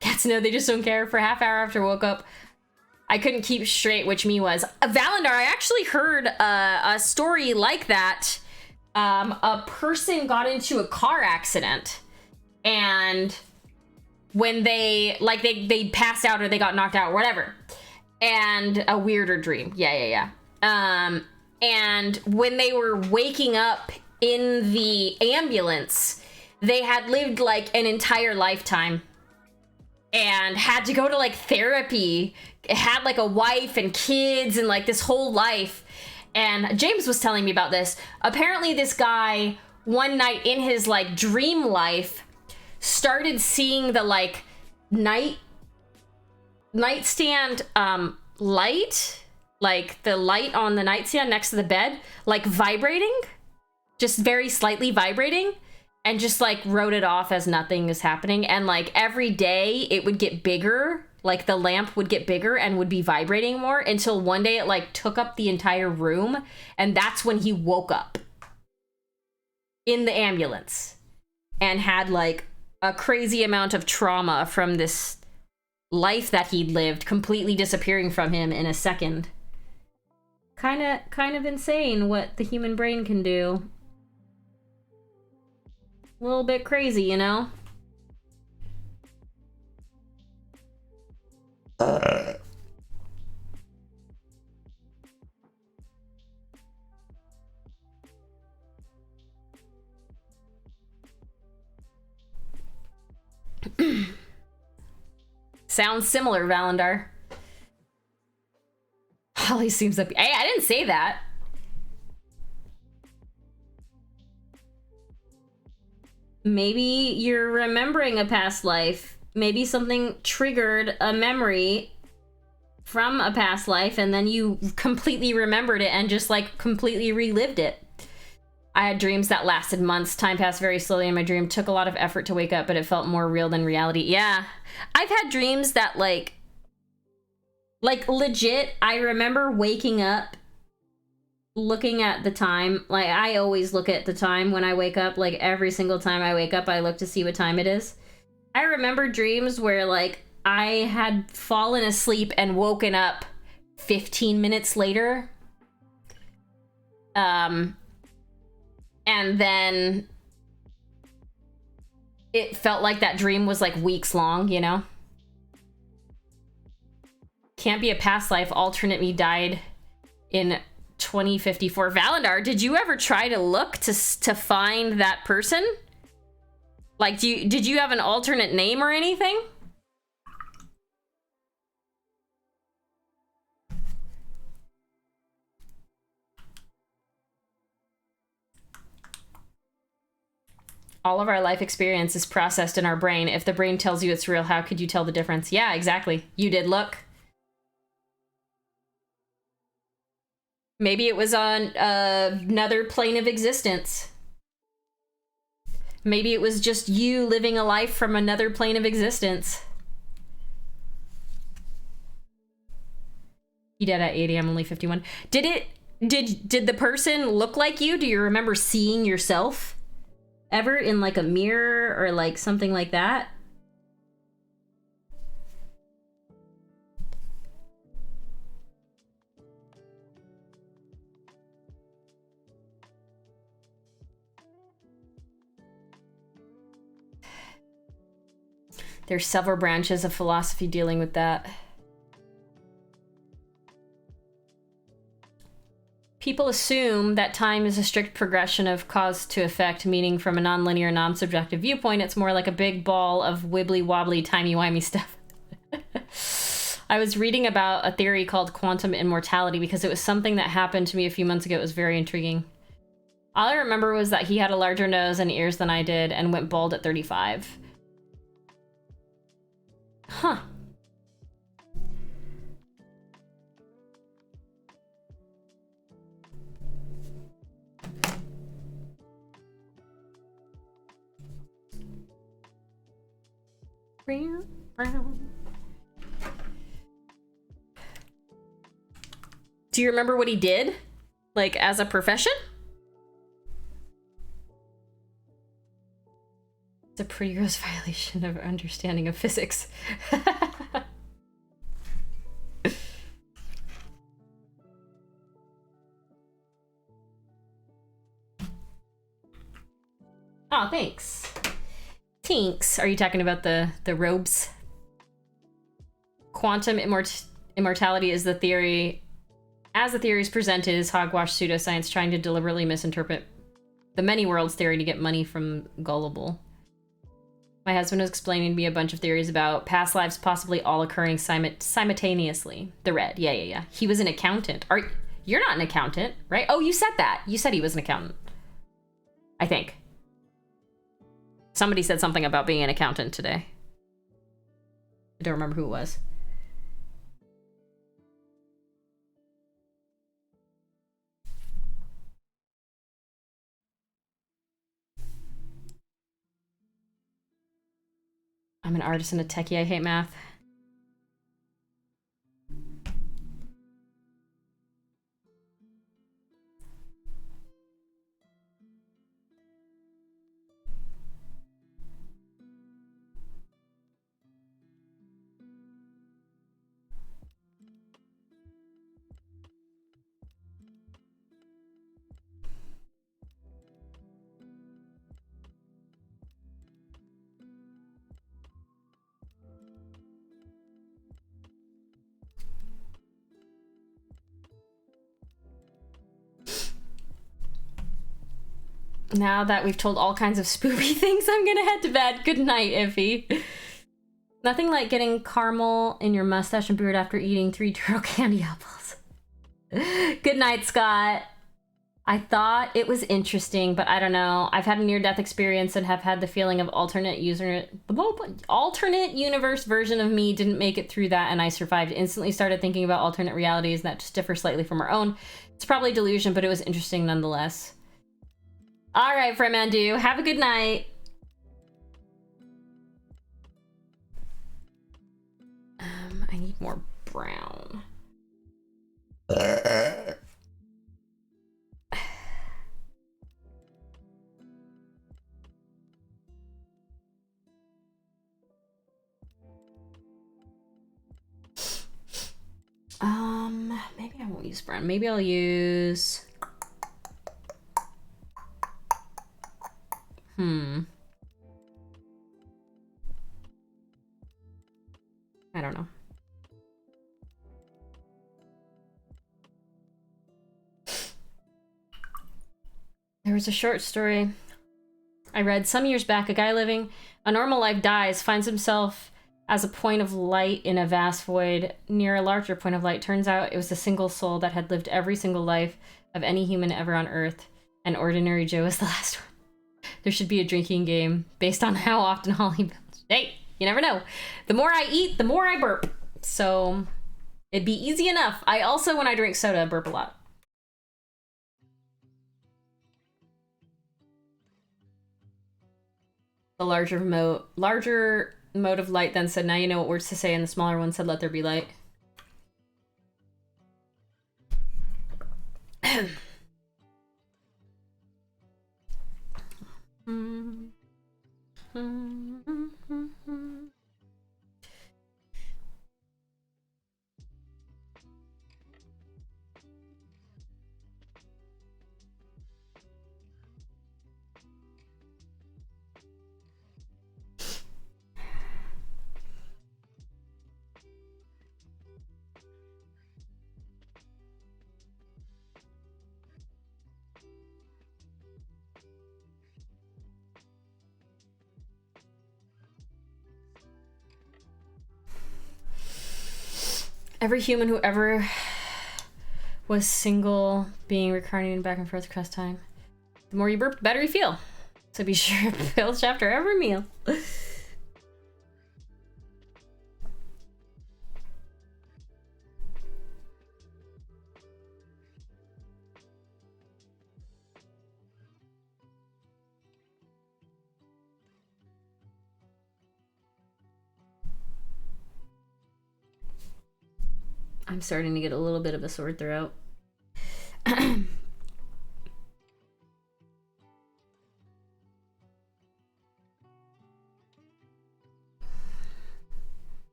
Cats know, they just don't care. For a half hour after I woke up, I couldn't keep straight which me was. Valendar, I actually heard a story like that. A person got into a car accident, and when they passed out or they got knocked out or whatever. And a weirder dream. Yeah. And when they were waking up in the ambulance, they had lived like an entire lifetime and had to go to like therapy. It had like a wife and kids and like this whole life. And James was telling me about this. Apparently this guy one night in his like dream life started seeing the like nightstand light, like the light on the nightstand next to the bed, like vibrating, just very slightly vibrating, and just like wrote it off as nothing is happening. And like every day it would get bigger, like the lamp would get bigger and would be vibrating more until one day it like took up the entire room. And that's when he woke up in the ambulance and had like a crazy amount of trauma from this life that he'd lived completely disappearing from him in a second. Kind of insane what the human brain can do. A little bit crazy, you know? Sounds similar, Valandar. Holly seems up. Hey, I didn't say that. Maybe you're remembering a past life. Maybe something triggered a memory from a past life and then you completely remembered it and just like completely relived it. I had dreams that lasted months. Time passed very slowly in my dream. Took a lot of effort to wake up, but it felt more real than reality. Yeah. I've had dreams that like legit, I remember waking up looking at the time. Like I always look at the time when I wake up. Like every single time I wake up, I look to see what time it is. I remember dreams where like I had fallen asleep and woken up 15 minutes later. And then it felt like that dream was like weeks long, you know? Can't be a past life. Alternate me died in 2054. Valandar, did you ever try to look to find that person? Like, did you have an alternate name or anything? All of our life experience is processed in our brain. If the brain tells you it's real, how could you tell the difference? Yeah, exactly. You did look. Maybe it was on another plane of existence. Maybe it was just you living a life from another plane of existence. You dead at 80, I'm only 51. Did the person look like you? Do you remember seeing yourself ever in like a mirror or like something like that? There's several branches of philosophy dealing with that. People assume that time is a strict progression of cause to effect, meaning from a non-linear, non-subjective viewpoint, it's more like a big ball of wibbly-wobbly, timey-wimey stuff. I was reading about a theory called quantum immortality because it was something that happened to me a few months ago. It was very intriguing. All I remember was that he had a larger nose and ears than I did and went bald at 35. Huh. Do you remember what he did? Like, as a profession? It's a pretty gross violation of understanding of physics. Oh, thanks. Tinks. Are you talking about the robes? Quantum immortality is the theory, as the theory is presented, is hogwash pseudoscience trying to deliberately misinterpret the many worlds theory to get money from Gullible. My husband was explaining to me a bunch of theories about past lives possibly all occurring simultaneously. The red. Yeah. He was an accountant. You're not an accountant, right? Oh, you said that. You said he was an accountant. I think. Somebody said something about being an accountant today. I don't remember who it was. I'm an artist and a techie. I hate math. Now that we've told all kinds of spoopy things, I'm gonna head to bed. Good night, Iffy. Nothing like getting caramel in your mustache and beard after eating 3 Turo candy apples. Good night, Scott. I thought it was interesting, but I don't know. I've had a near-death experience and have had the feeling of alternate universe version of me didn't make it through that, and I survived. Instantly started thinking about alternate realities that just differ slightly from our own. It's probably delusion, but it was interesting nonetheless. All right, Fremandu, have a good night. I need more brown. Maybe I won't use brown. Maybe I'll use... I don't know. There was a short story I read some years back. A guy living a normal life dies, finds himself as a point of light in a vast void near a larger point of light. Turns out it was a single soul that had lived every single life of any human ever on Earth, and Ordinary Joe was the last one. There should be a drinking game based on how often Holly builds. Hey, you never know. The more I eat, the more I burp. So it'd be easy enough. I also, when I drink soda, burp a lot. The larger mode of light then said, now you know what words to say, and the smaller one said, let there be light. Every human who ever was single being reincarnated back and forth across time. The more you burp, the better you feel. So be sure to fill chapter every meal. I'm starting to get a little bit of a sore throat.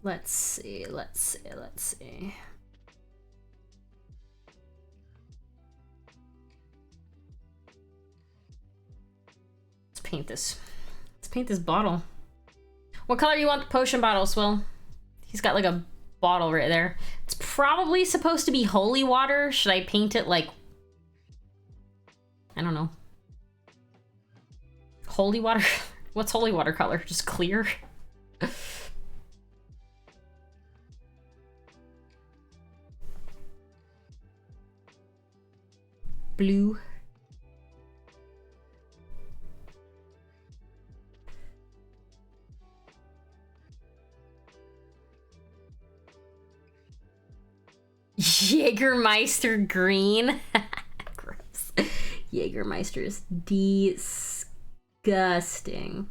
Let's see. Let's paint this. Let's paint this bottle. What color do you want the potion bottle, Swill? He's got like a bottle right there. It's probably supposed to be holy water. Should I paint it like... I don't know. Holy water? What's holy water color? Just clear? Blue. Jägermeister green. Gross. Jägermeister is disgusting.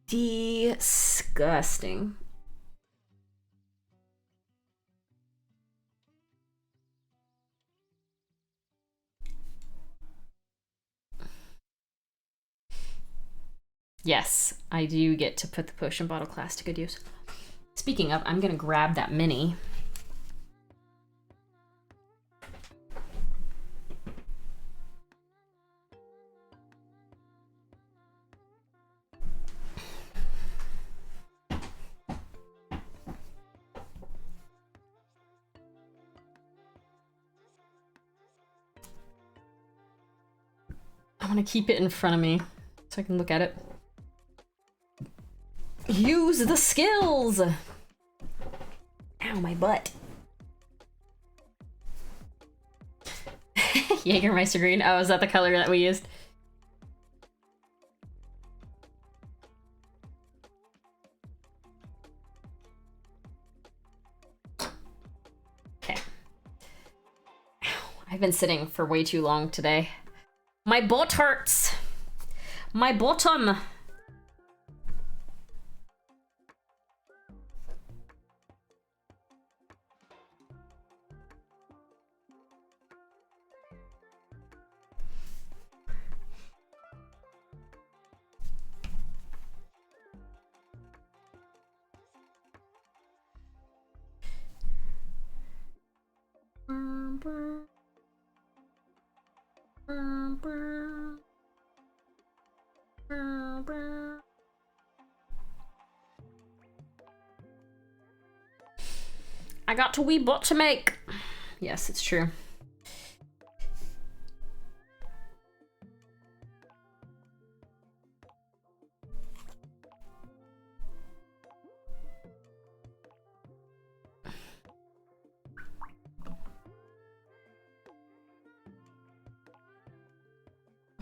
Disgusting. Yes, I do get to put the potion bottle class to good use. Speaking of, I'm gonna grab that mini. want to keep it in front of me so I can look at it. Use the skills! Ow, my butt. Jägermeister green. Oh, is that the color that we used? Okay. Ow, I've been sitting for way too long today. My butt hurts. My bottom. I got a wee butt to make. Yes, it's true.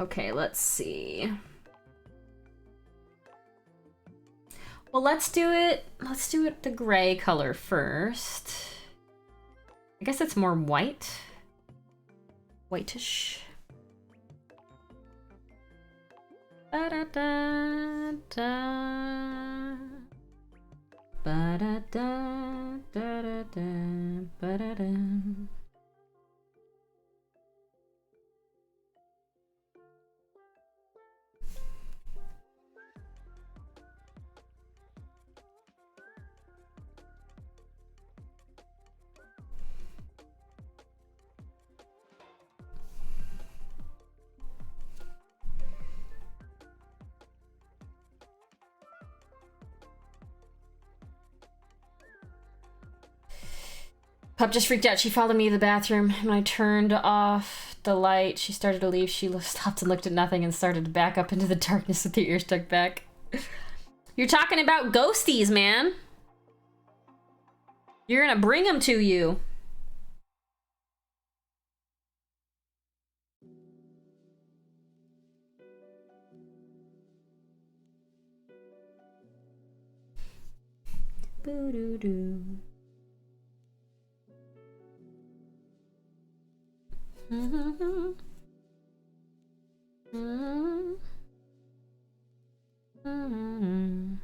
Okay, let's see. Well, let's do it the gray color first. I guess it's more white. Whitish. Ba-da-da-da. Ba-da-da-da-da-da. Ba-da-da. Pup just freaked out. She followed me to the bathroom. When I turned off the light, she started to leave. She stopped and looked at nothing and started to back up into the darkness with her ears stuck back. You're talking about ghosties, man. You're gonna bring them to you. Boo-doo-doo. Mm-hmm. Mm-hmm. Mm-hmm.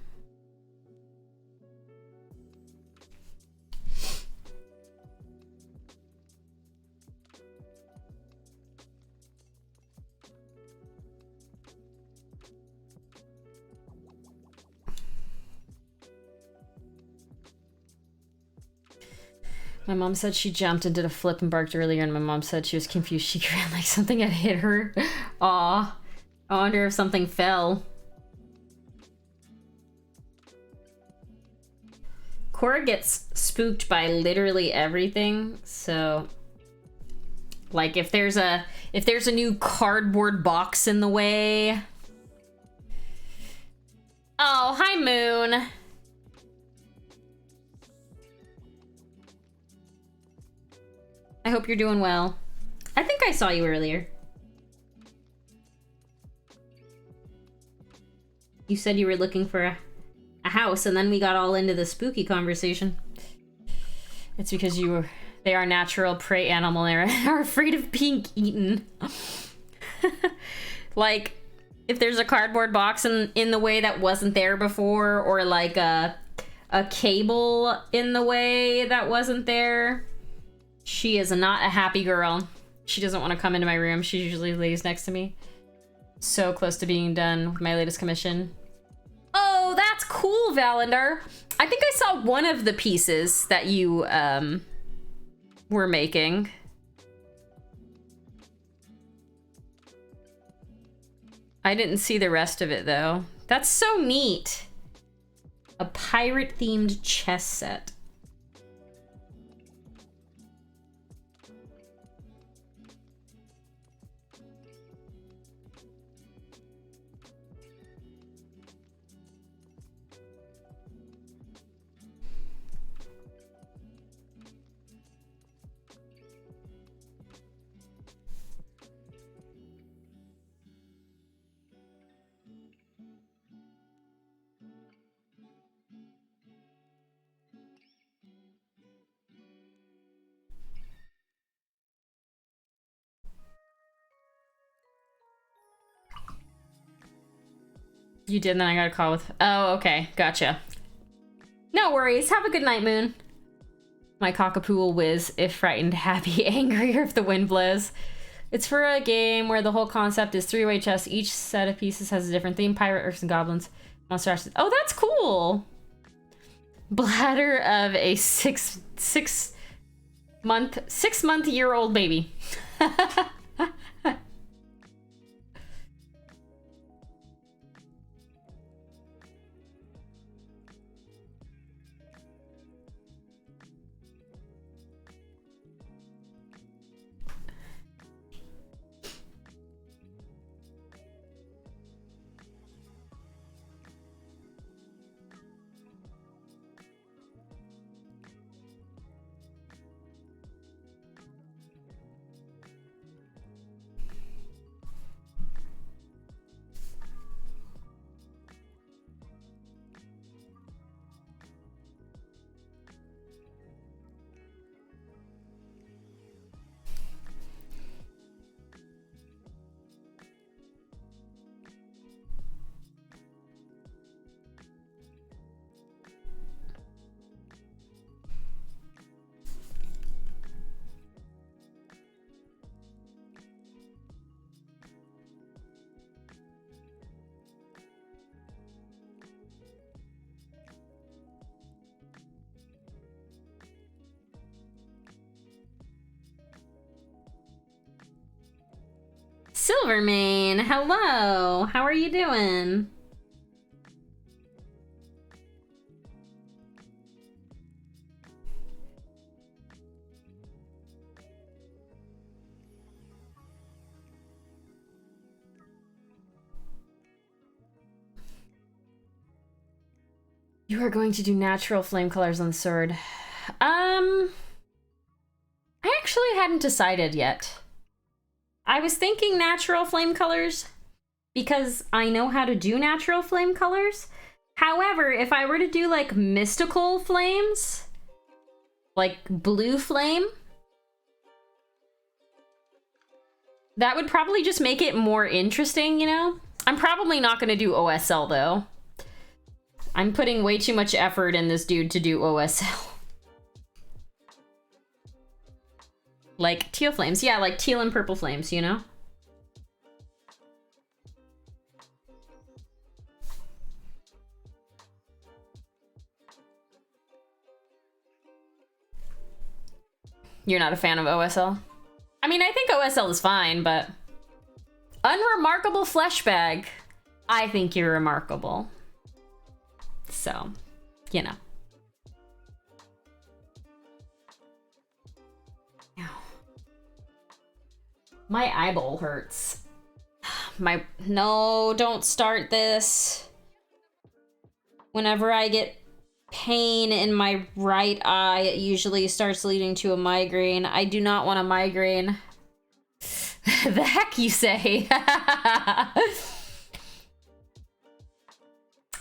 My mom said she jumped and did a flip and barked earlier, and my mom said she was confused. She ran like something had hit her. Aw. I wonder if something fell. Cora gets spooked by literally everything, so... Like, if there's a new cardboard box in the way... Oh, hi, Moon! I hope you're doing well. I think I saw you earlier. You said you were looking for a house, and then we got all into the spooky conversation. It's because they are natural prey animal and are afraid of being eaten. Like, if there's a cardboard box in the way that wasn't there before, or like a cable in the way that wasn't there, she is not a happy girl. She doesn't want to come into my room. She usually lays next to me. So close to being done with my latest commission. Oh, that's cool, Valendar. I think I saw one of the pieces that you were making. I didn't see the rest of it, though. That's so neat. A pirate-themed chess set. You did, and then I got a call with... Oh, okay. Gotcha. No worries. Have a good night, Moon. My cockapoo will whiz if frightened, happy, angry, or if the wind blows. It's for a game where the whole concept is three-way chess. Each set of pieces has a different theme. Pirate, orcs, and goblins. Monster ashes. Oh, that's cool! Bladder of a six-month-year-old baby. Silvermane, hello. How are you doing? You are going to do natural flame colors on the sword. I actually hadn't decided yet. I was thinking natural flame colors because I know how to do natural flame colors. However, if I were to do like mystical flames, like blue flame, that would probably just make it more interesting, you know? I'm probably not going to do OSL though. I'm putting way too much effort in this dude to do OSL. Like teal flames. Yeah, like teal and purple flames, you know? You're not a fan of OSL? I mean, I think OSL is fine, but... Unremarkable flesh bag. I think you're remarkable. So, you know. My eyeball hurts. No, don't start this. Whenever I get pain in my right eye, it usually starts leading to a migraine. I do not want a migraine. The heck you say?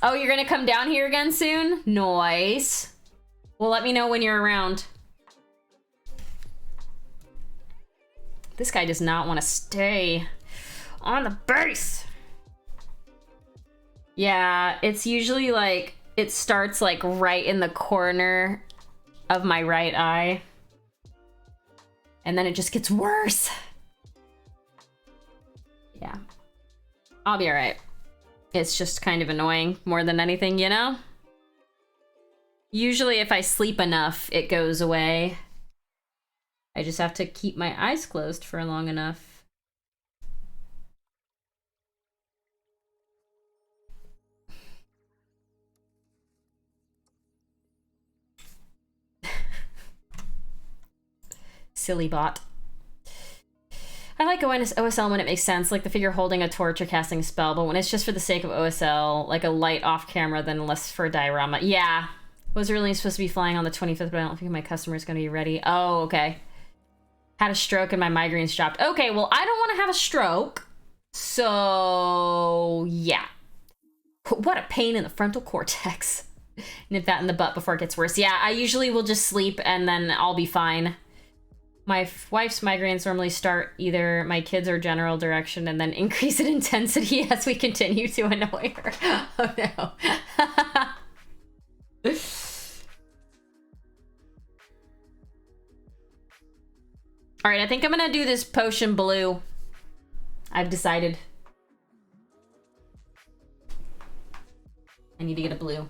Oh, you're gonna come down here again soon? Nice. Well, let me know when you're around. This guy does not want to stay on the base. Yeah, it's usually like, it starts like right in the corner of my right eye. And then it just gets worse. Yeah. I'll be all right. It's just kind of annoying more than anything, you know? Usually if I sleep enough, it goes away. I just have to keep my eyes closed for long enough. Silly bot. I like OSL when it makes sense, like the figure holding a torch or casting a spell, but when it's just for the sake of OSL, like a light off camera, then less for a diorama. Yeah. Was originally supposed to be flying on the 25th, but I don't think my customer is going to be ready. Oh, okay. Had a stroke and my migraines dropped. Okay, well, I don't want to have a stroke. So, yeah. What a pain in the frontal cortex. Nip that in the butt before it gets worse. Yeah, I usually will just sleep and then I'll be fine. My wife's migraines normally start either my kids or general direction and then increase in intensity as we continue to annoy her. Oh no. All right, I think I'm gonna do this potion blue. I've decided. I need to get a blue.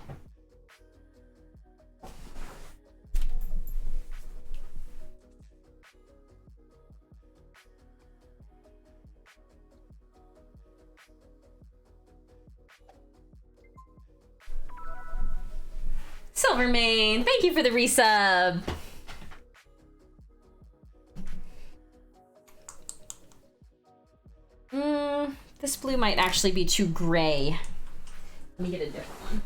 Silvermane, thank you for the resub. This blue might actually be too gray. Let me get a different one.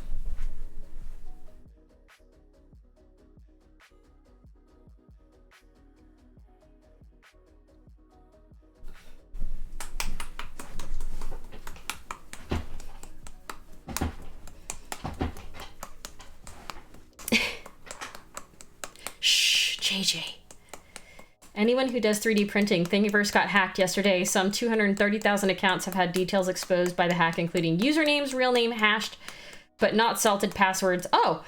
Shh, JJ. Anyone who does 3D printing, Thingiverse got hacked yesterday. Some 230,000 accounts have had details exposed by the hack, including usernames, real name, hashed, but not salted passwords. Oh,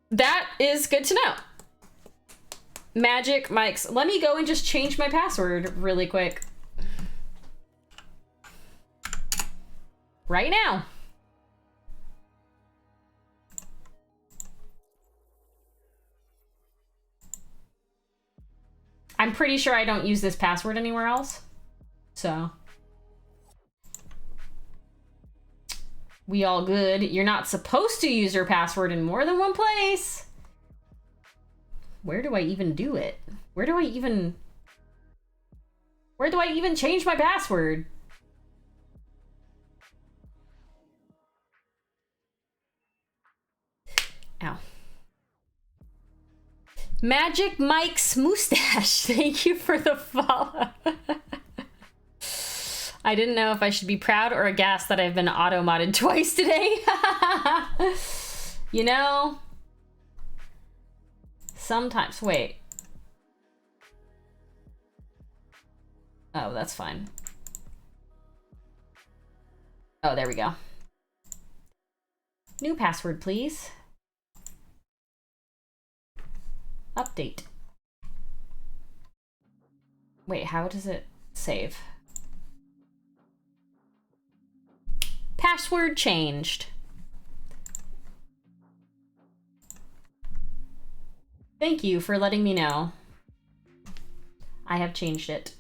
that is good to know. Magic Mike's. Let me go and just change my password really quick. Right now. I'm pretty sure I don't use this password anywhere else. So. We all good. You're not supposed to use your password in more than one place. Where do I even do it? Where do I even change my password? Ow. Magic Mike's mustache. Thank you for the follow. I didn't know if I should be proud or aghast that I've been auto-modded twice today. You know, sometimes. Wait. Oh, that's fine. Oh, there we go. New password, please. Update. Wait, how does it save? Password changed. Thank you for letting me know. I have changed it.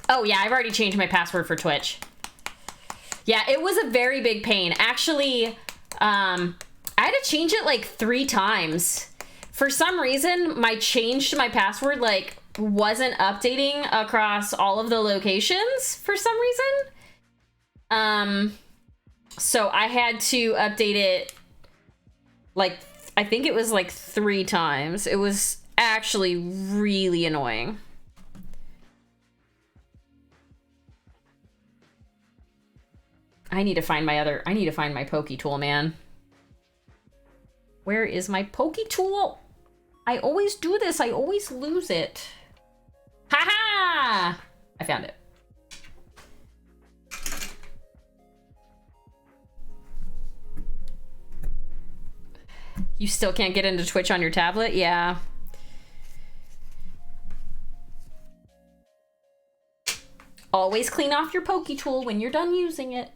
Oh yeah, I've already changed my password for Twitch. Yeah, it was a very big pain. Actually, I had to change it like 3 times. For some reason, my change to my password like wasn't updating across all of the locations for some reason. So I had to update it like, I think it was like 3 times. It was actually really annoying. I need to find my pokey tool, man. Where is my pokey tool? I always do this. I always lose it. Ha-ha! I found it. You still can't get into Twitch on your tablet? Yeah. Always clean off your pokey tool when you're done using it.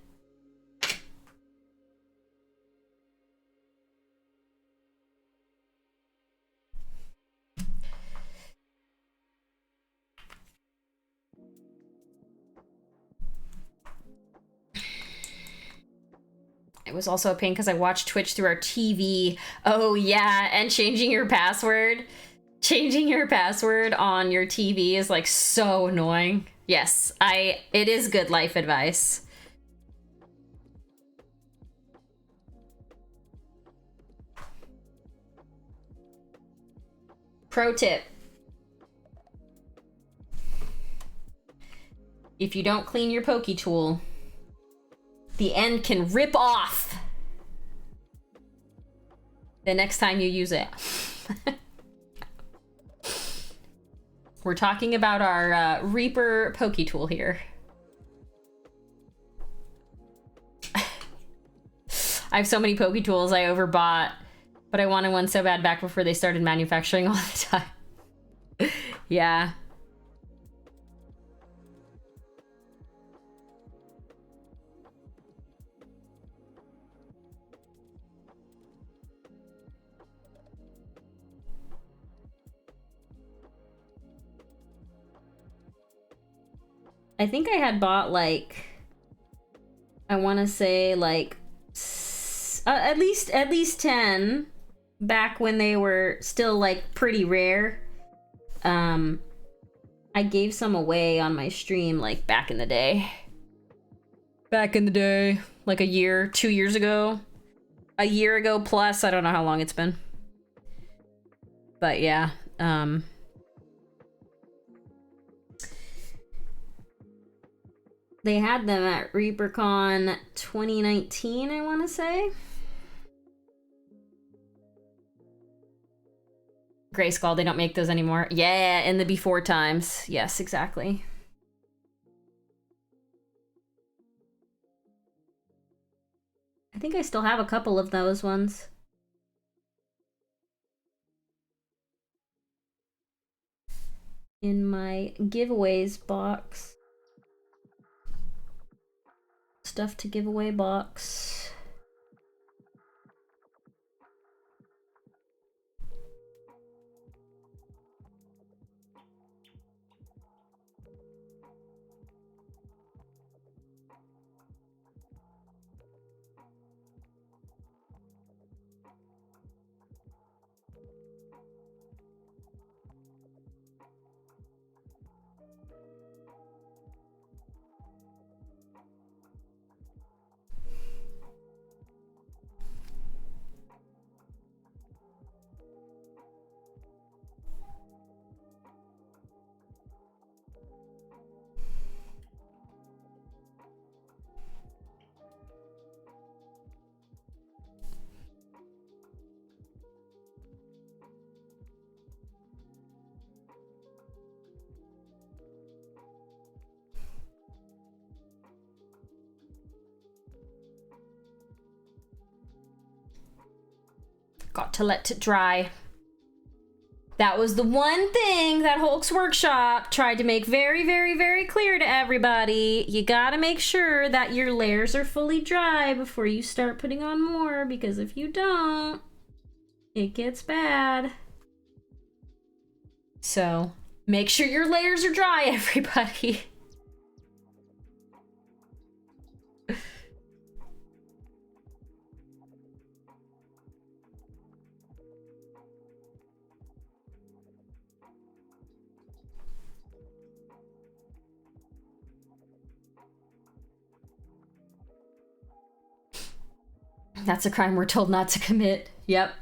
It was also a pain because I watched Twitch through our TV. Oh yeah, and changing your password. Changing your password on your TV is like so annoying. Yes, it is good life advice. Pro tip. If you don't clean your pokey tool, the end can rip off. the next time you use it. We're talking about our Reaper Poke Tool here. I have so many Poke Tools I overbought, but I wanted one so bad back before they started manufacturing all the time. Yeah. I think I had bought like, I want to say like at least 10 back when they were still like pretty rare. I gave some away on my stream like back in the day. Back in the day, like a year, 2 years ago, a year ago plus. I don't know how long it's been, but yeah. They had them at ReaperCon 2019, I want to say. Grayskull, they don't make those anymore. Yeah, in the before times. Yes, exactly. I think I still have a couple of those ones. In my giveaways box. Stuff to give away box. Got to let it dry. That was the one thing that Hulk's Workshop tried to make very, very, very clear to everybody. You gotta make sure that your layers are fully dry before you start putting on more, because if you don't, it gets bad. So, make sure your layers are dry, everybody. That's a crime we're told not to commit. Yep.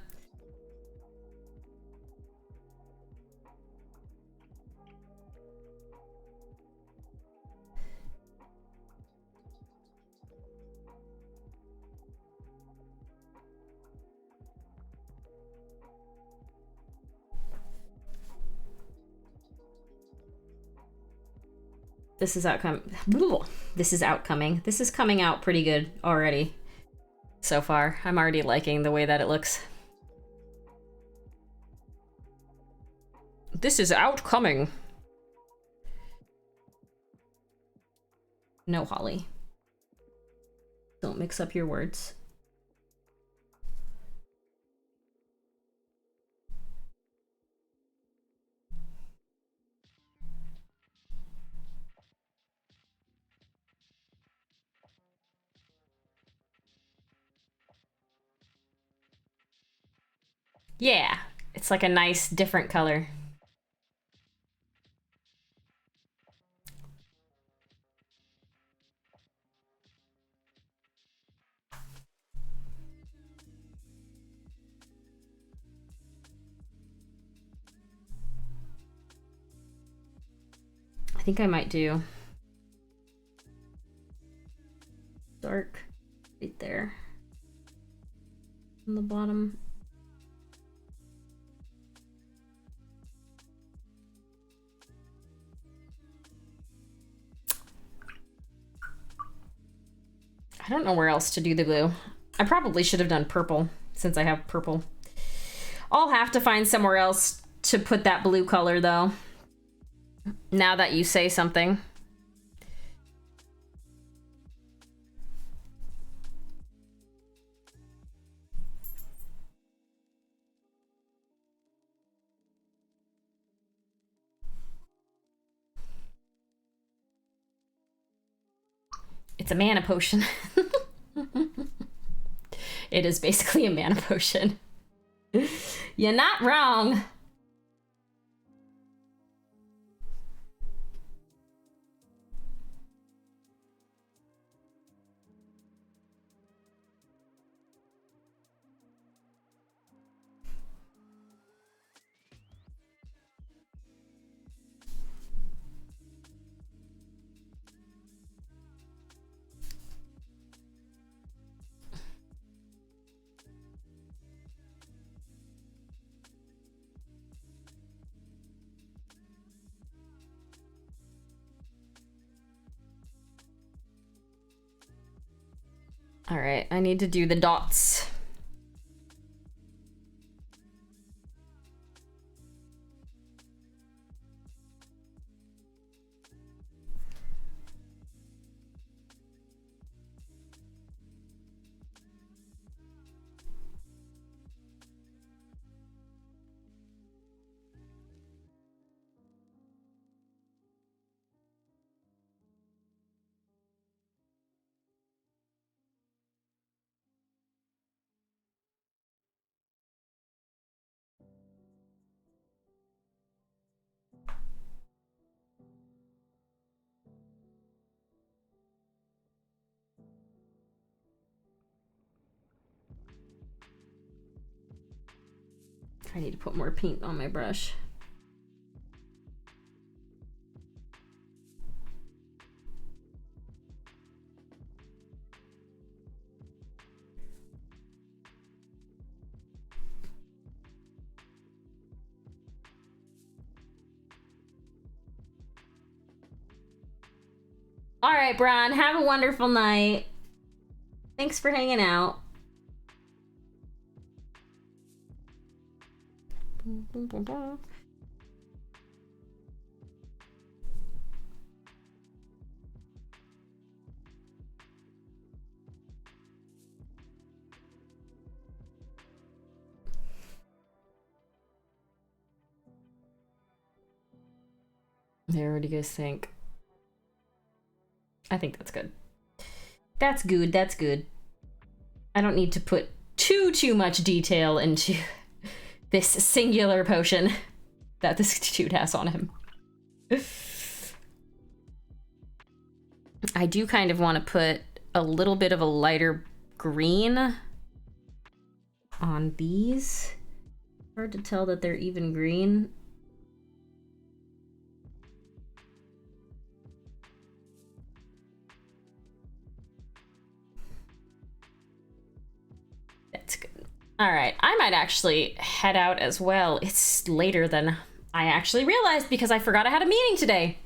This is outcome. This is outcoming. This is coming out pretty good already. So far, I'm already liking the way that it looks. This is outcoming. No, Holly. Don't mix up your words. Yeah, it's like a nice different color. I think I might do dark right there on the bottom. I don't know where else to do the glue. I probably should have done purple since I have purple. I'll have to find somewhere else to put that blue color though. Now that you say something. It's a mana potion. It is basically a mana potion. You're not wrong. All right, I need to do the dots. I need to put more paint on my brush. All right, Brian, have a wonderful night. Thanks for hanging out. There, what do you guys think? I think that's good. That's good, that's good. I don't need to put too much detail into this singular potion that this dude has on him. I do kind of want to put a little bit of a lighter green on these. Hard to tell that they're even green. That's good. All right, I might actually head out as well. It's later than I actually realized because I forgot I had a meeting today.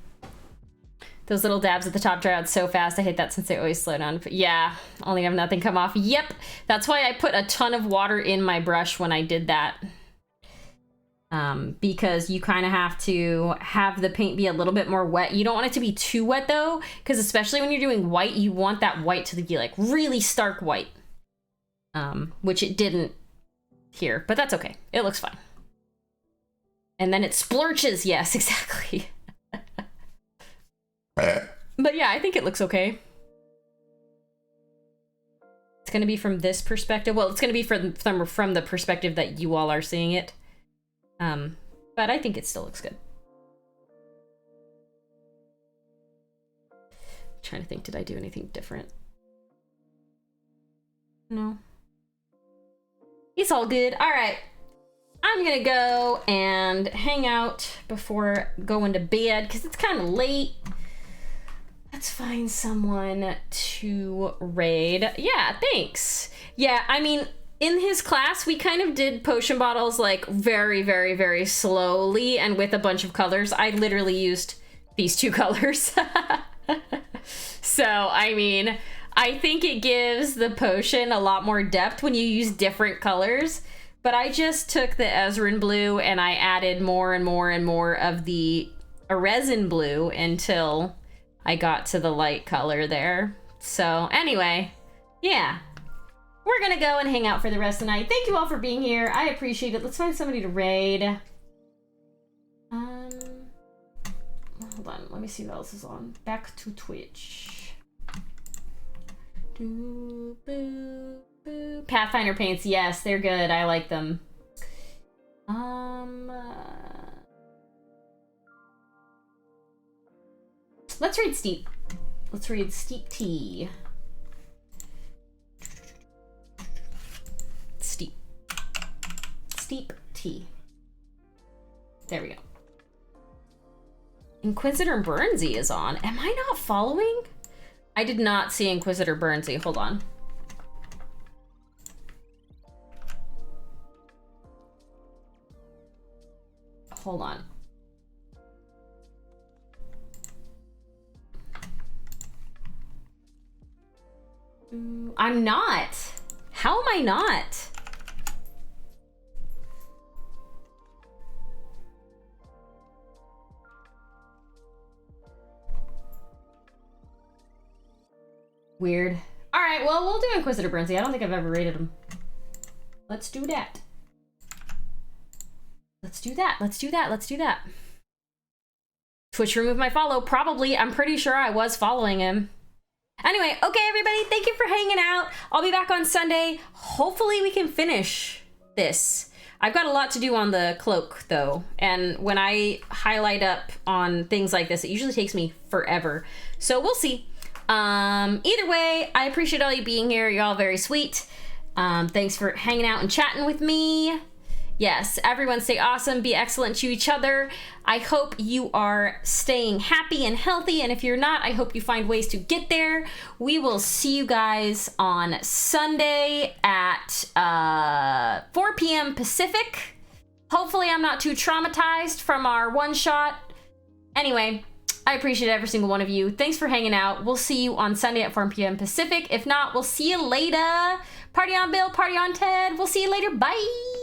Those little dabs at the top dry out so fast. I hate that since they always slow down. But yeah, only have nothing come off. Yep, that's why I put a ton of water in my brush when I did that. Because you kind of have to have the paint be a little bit more wet. You don't want it to be too wet though, because especially when you're doing white, you want that white to be like really stark white. Which it didn't here, but that's okay. It looks fine. And then it splurches. Yes, exactly. But yeah, I think it looks okay. It's going to be from this perspective. Well, it's going to be from the perspective that you all are seeing it. But I think it still looks good. I'm trying to think, did I do anything different? No. It's all good. All right. I'm gonna go and hang out before going to bed because it's kind of late. Let's find someone to raid. Yeah, thanks. Yeah, I mean, in his class, we kind of did potion bottles like very, very, very slowly and with a bunch of colors. I literally used these two colors. So, I mean, I think it gives the potion a lot more depth when you use different colors. But I just took the Ezrin blue and I added more and more and more of the resin blue until I got to the light color there. So anyway, yeah. We're gonna go and hang out for the rest of the night. Thank you all for being here. I appreciate it. Let's find somebody to raid. Hold on. Let me see what else is on. Back to Twitch. Boo, boo, boo. Pathfinder paints. Yes, they're good. I like them. Let's read Steep. Let's read Steep Tea. Steep Tea. There we go. Inquisitor Burnsy is on. Am I not following? I did not see Inquisitor Burnsy. Hold on. Hold on. I'm not. How am I not? Weird. All right, well, we'll do Inquisitor Burnsy. I don't think I've ever rated him. Let's do that. Let's do that. Let's do that. Let's do that. Twitch removed my follow. Probably. I'm pretty sure I was following him. Anyway, okay, everybody. Thank you for hanging out. I'll be back on Sunday. Hopefully we can finish this. I've got a lot to do on the cloak, though. And when I highlight up on things like this, it usually takes me forever. So we'll see. Either way, I appreciate all you being here. You're all very sweet. Thanks for hanging out and chatting with me. Yes, everyone stay awesome, be excellent to each other. I hope you are staying happy and healthy, and if you're not, I hope you find ways to get there. We will see you guys on Sunday at 4 p.m. Pacific. Hopefully I'm not too traumatized from our one shot. Anyway, I appreciate every single one of you. Thanks for hanging out. We'll see you on Sunday at 4 p.m. Pacific. If not, we'll see you later. Party on Bill, party on Ted. We'll see you later. Bye.